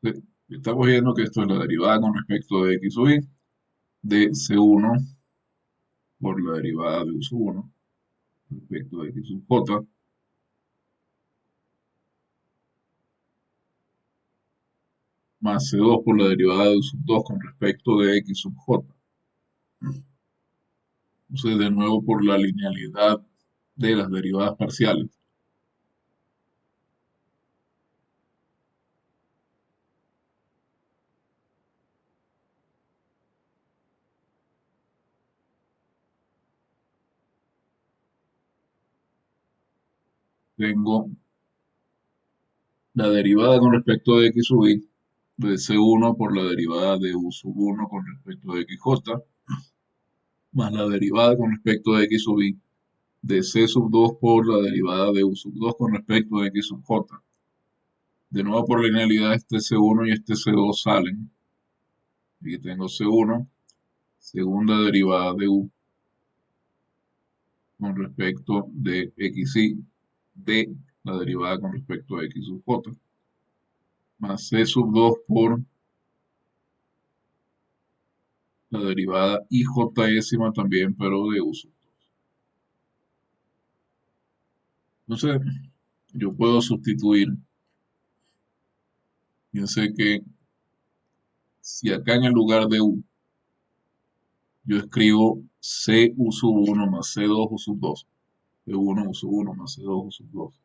Entonces, estamos viendo que esto es la derivada con respecto de x sub i de c1 por la derivada de u sub 1 respecto de x sub j más c2 por la derivada de u sub 2 con respecto de x sub j. Entonces, de nuevo por la linealidad de las derivadas parciales, tengo la derivada con respecto de x sub i de c1 por la derivada de u sub 1 con respecto de xj, más la derivada con respecto de x sub i de c sub 2 por la derivada de u sub 2 con respecto de x sub j. De nuevo por linealidad este c1 y este c2 salen. Aquí tengo c1, segunda derivada de u con respecto de xi de la derivada con respecto a x sub j, más c sub 2 por la derivada ijésima también, pero de u sub 2. Entonces, yo puedo sustituir, piense que si acá en el lugar de u, yo escribo c u sub 1 más c2 u sub 2, c1 u sub 1 más c2 u sub 2.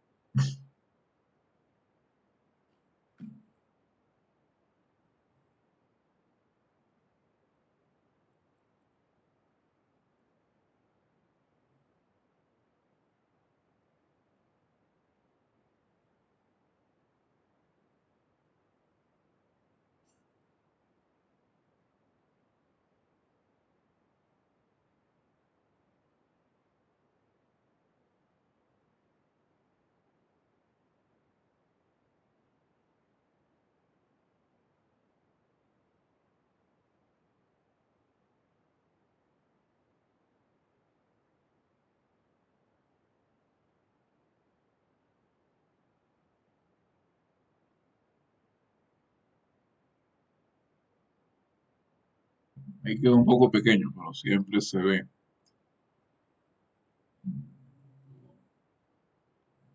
Ahí queda un poco pequeño, pero siempre se ve.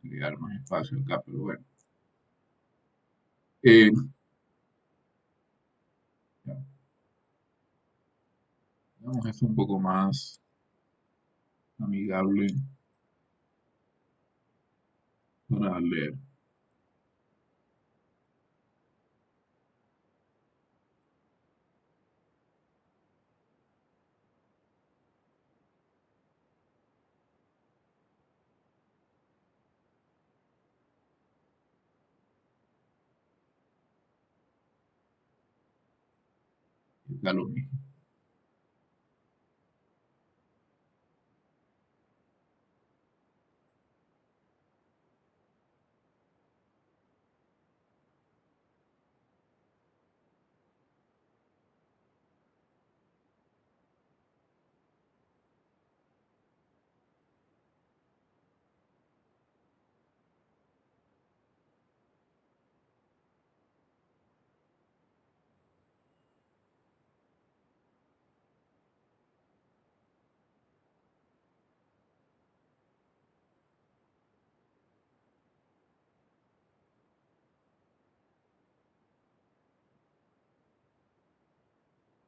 Crear más espacio acá, pero bueno. Eh, ya, digamos esto un poco más amigable para leer. Acá lo mismo.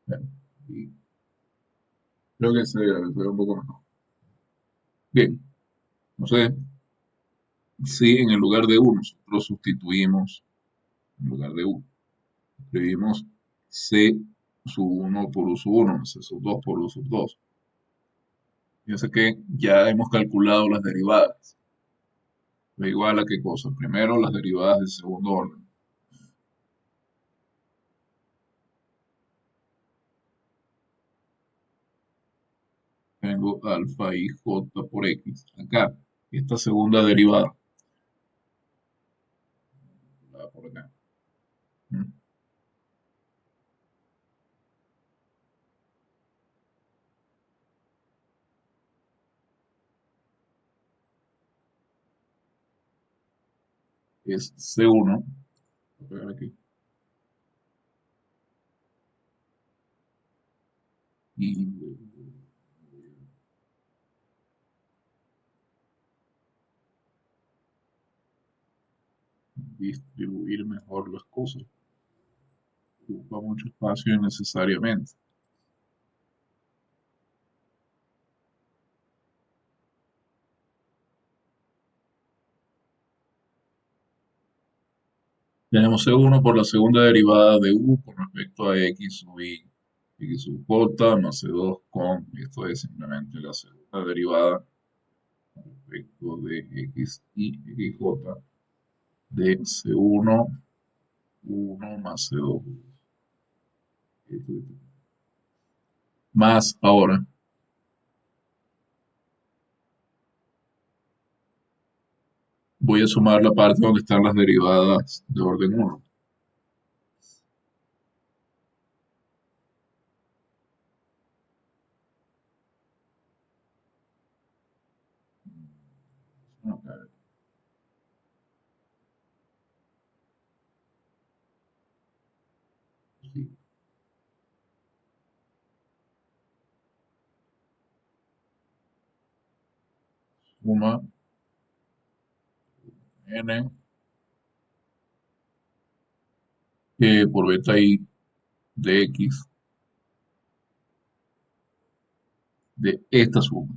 Bueno, y creo que se ve un poco mejor. Bien, entonces, si en el lugar de u nosotros sustituimos, en lugar de u, escribimos c sub 1 por u sub 1, c sub 2 por u sub 2. Fíjense que ya hemos calculado las derivadas. Da igual a qué cosa. Primero, las derivadas del segundo orden. Tengo alfa i j por x. Acá, esta segunda derivada. por acá. ¿Mm? Es C1. Voy a pegar aquí. Y distribuir mejor las cosas. Ocupa mucho espacio innecesariamente. Tenemos C1 por la segunda derivada de U con respecto a X sub I, X sub J más C2 con, esto es simplemente la segunda derivada con respecto de X y XJ de C1, 1 más C2. Más ahora, voy a sumar la parte donde están las derivadas de orden 1. Suma n por beta I de X de esta suma.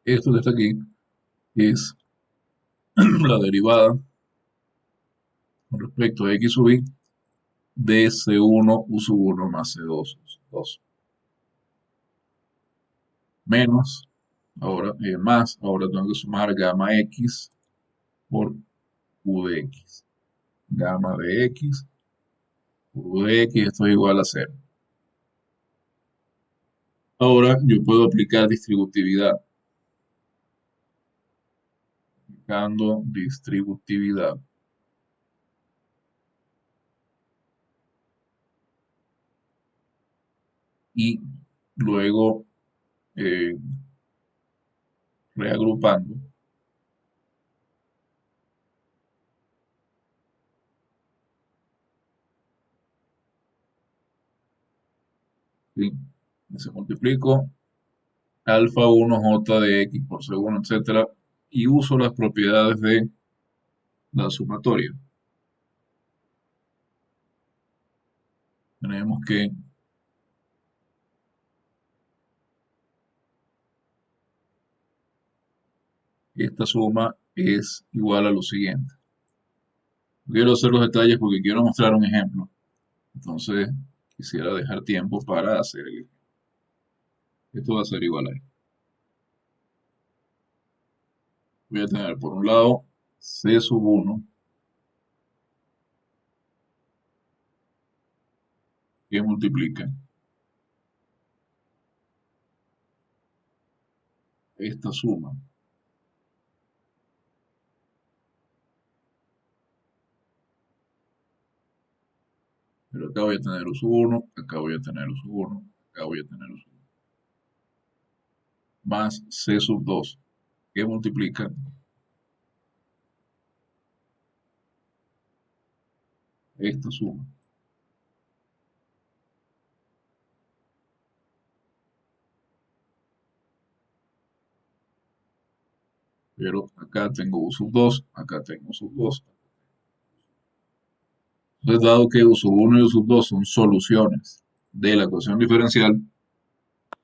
Esto que está aquí es la derivada con respecto a X sub I de C1 U sub 1 más C2 U sub 2. Menos, ahora, más, ahora tengo que sumar gamma X por U de X. Gamma de X por U de X, esto es igual a 0. Ahora yo puedo aplicar distributividad. Aplicando distributividad. Y luego eh, reagrupando. ¿Sí? Y se multiplico alfa 1 j de x por c1, etcétera, y uso las propiedades de la sumatoria. Tenemos que esta suma es igual a lo siguiente. Quiero hacer los detalles porque quiero mostrar un ejemplo. Entonces, quisiera dejar tiempo para hacer el ejemplo. Esto va a ser igual a esto. Voy a tener por un lado c sub 1 que multiplica esta suma. Pero acá voy a tener u sub 1, acá voy a tener u sub 1, acá voy a tener u sub 1. Más c sub 2 que multiplica esta suma. Pero acá tengo u sub 2, acá tengo u sub 2. Entonces, dado que u sub 1 y u sub 2 son soluciones de la ecuación diferencial,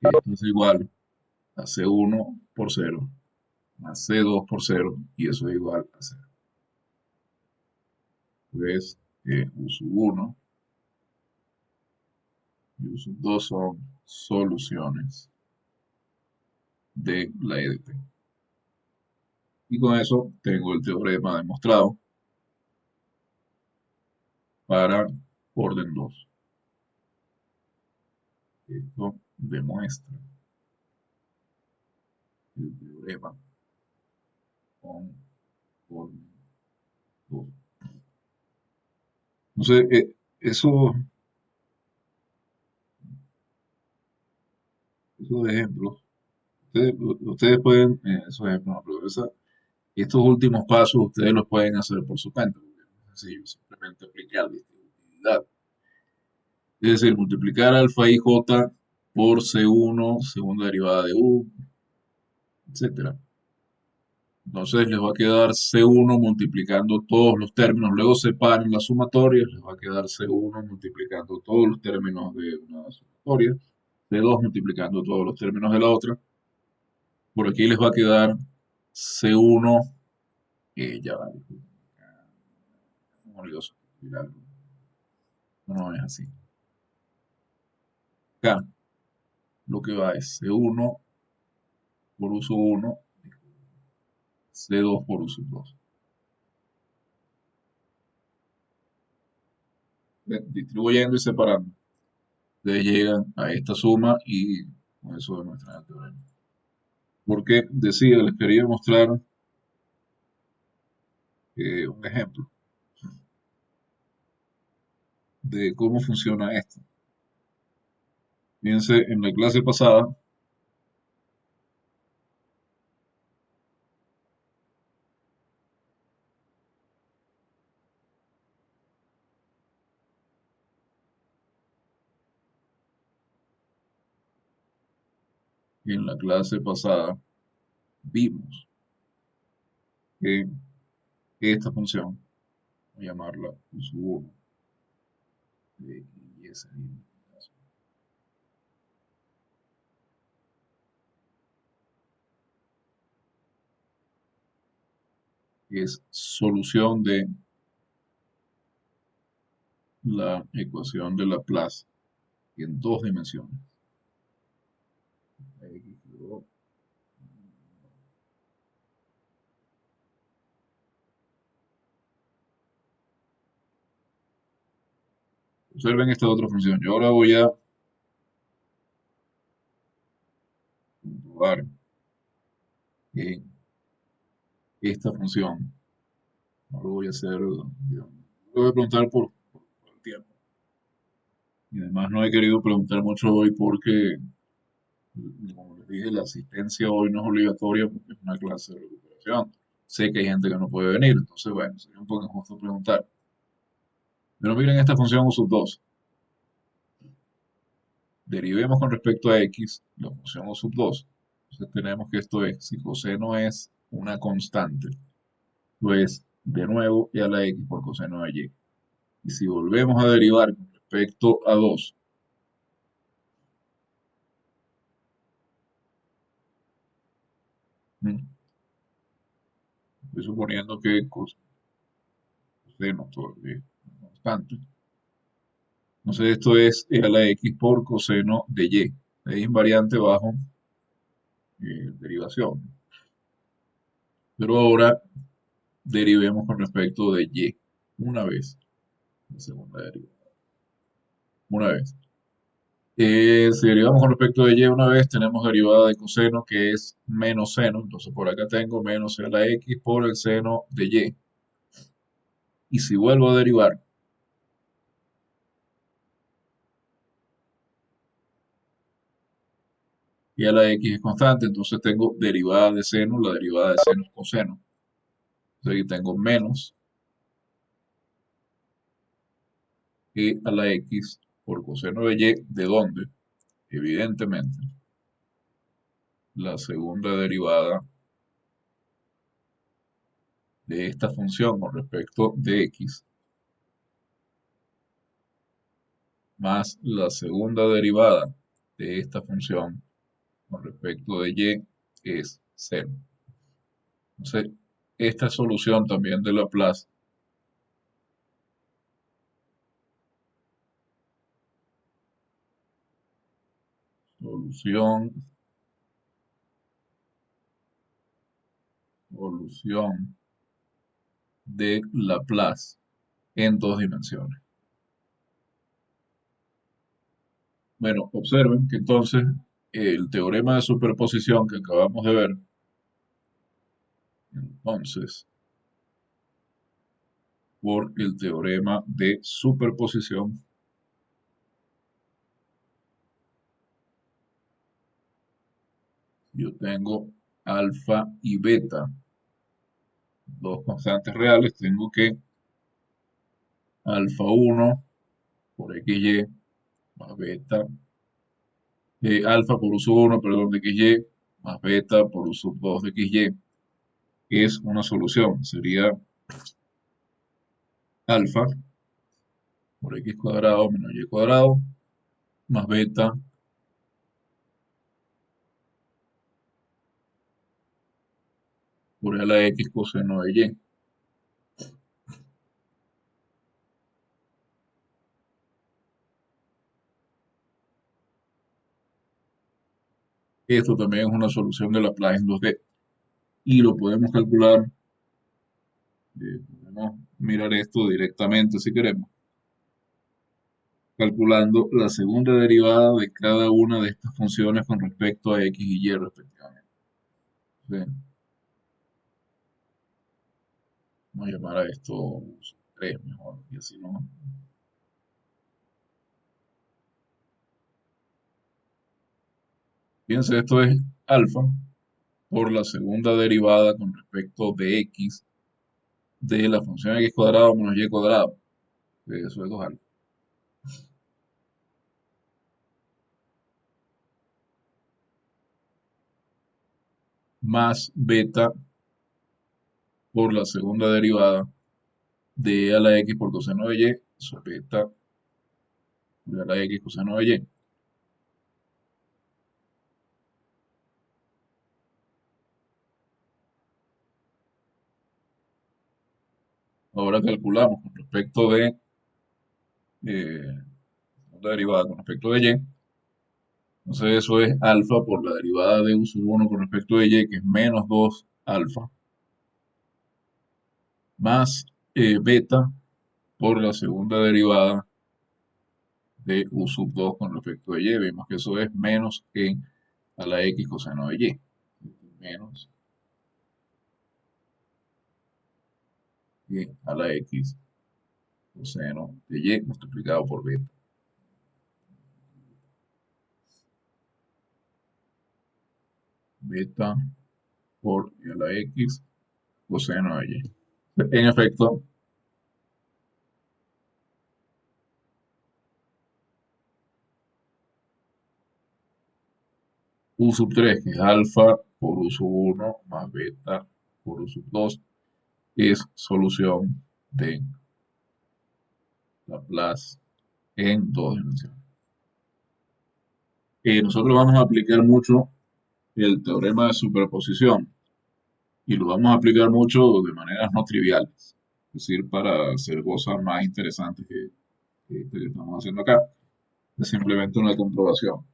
esto es igual a C1 por 0 más C2 por 0 y eso es igual a 0. Entonces, u sub 1 Y sub 2 son soluciones de la EDP. Y con eso tengo el teorema demostrado para orden 2. Esto demuestra el teorema con orden 2. Entonces, esos ejemplos, ustedes pueden, esos ejemplos, no, pero estos últimos pasos ustedes los pueden hacer por su cuenta. Es sencillo, simplemente aplicar distributividad. Es decir, multiplicar alfa y j por C1, segunda derivada de U, etcétera. Entonces les va a quedar C1 multiplicando todos los términos. Luego separen las sumatorias, les va a quedar C1 multiplicando todos los términos de una sumatoria, C2 multiplicando todos los términos de la otra. Por aquí les va a quedar C1, ya va, no es así. Acá lo que va es C1 por uso 1, C2 por uso 2. Distribuyendo y separando. Ustedes llegan a esta suma y con eso demuestran el teorema. Porque decía, les quería mostrar un ejemplo de cómo funciona esto. Fíjense, en la clase pasada, vimos que esta función, voy a llamarla U1 de y S, es solución de la ecuación de Laplace en dos dimensiones. Observen esta otra función. Yo ahora voy a comprobar que esta función, no lo voy a hacer, lo voy a preguntar por el tiempo. Y además no he querido preguntar mucho hoy porque, como les dije, la asistencia hoy no es obligatoria porque es una clase de recuperación. Sé que hay gente que no puede venir, entonces bueno, sería un poco injusto preguntar. Pero miren esta función U sub 2. Derivemos con respecto a x la función U sub 2. Entonces tenemos que esto es, si coseno es una constante, pues de nuevo y a la x por coseno de y. Y si volvemos a derivar con respecto a 2, estoy suponiendo que coseno todavía es una constante. Entonces esto es e a la x por coseno de y. Es invariante bajo derivación. Pero ahora derivemos con respecto de y. Una vez. La segunda derivada. Una vez. Si derivamos con respecto de y una vez, tenemos derivada de coseno que es menos seno. Entonces por acá tengo menos e a la x por el seno de y. Y si vuelvo a derivar, y a la x es constante, entonces tengo derivada de seno, la derivada de seno es coseno. Entonces aquí tengo menos e a la x por coseno de y, ¿de dónde? Evidentemente, la segunda derivada de esta función con respecto de x más la segunda derivada de esta función con respecto de y es 0. Entonces, esta solución también de Laplace solución de Laplace en dos dimensiones. Bueno, observen que entonces el teorema de superposición que acabamos de ver, entonces, por el teorema de superposición, yo tengo alfa y beta, dos constantes reales, tengo que alfa 1 por xy más beta, alfa por u sub 1, perdón, de xy, más beta por u sub 2 de xy, es una solución. Sería alfa por x cuadrado menos y cuadrado, más beta por a la x coseno de y. Esto también es una solución de Laplace en 2D. Y lo podemos calcular, podemos mirar esto directamente si queremos, calculando la segunda derivada de cada una de estas funciones con respecto a x y y respectivamente. Bien, vamos a llamar a esto 3 mejor, y así no. Fíjense, esto es alfa por la segunda derivada con respecto de x de la función x cuadrado menos y cuadrado. Eso es 2 alfa. Más beta por la segunda derivada de a la x por coseno de y, eso es beta de a la x coseno de y. Ahora calculamos con respecto de segunda derivada con respecto de y. Entonces eso es alfa por la derivada de u sub 1 con respecto de y, que es menos 2 alfa, más beta por la segunda derivada de u sub 2 con respecto de y. Vemos que eso es menos que a la x coseno de y. Menos que a la x coseno de y multiplicado por beta. Beta por a la x coseno de y. En efecto, u sub 3, que es alfa por u sub 1 más beta por u sub 2, es solución de Laplace en dos dimensiones. Nosotros vamos a aplicar mucho el teorema de superposición y lo vamos a aplicar mucho de maneras no triviales, es decir, para hacer cosas más interesantes que estamos haciendo acá. Es simplemente una comprobación.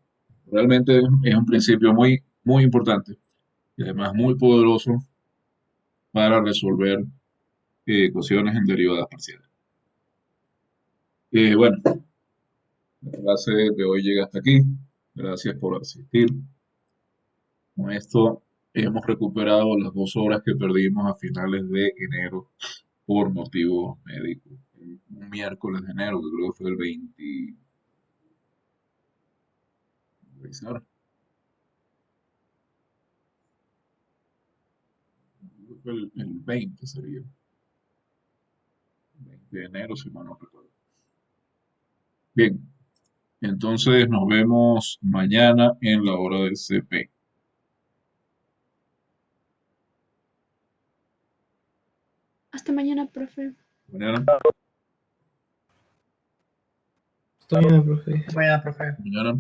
Realmente es un principio muy, muy importante y además muy poderoso para resolver ecuaciones en derivadas parciales. Bueno, la clase de hoy llega hasta aquí. Gracias por asistir. Con esto hemos recuperado las 2 horas que perdimos a finales de enero por motivos médicos. Un miércoles de enero, que creo que fue el 20. Fue el 20 sería. 20 de enero, si mal no recuerdo. Bien, entonces nos vemos mañana en la hora del CP. Hasta mañana, profe. Mañana. Estoy bien, profe. Buena, profe. Mañana.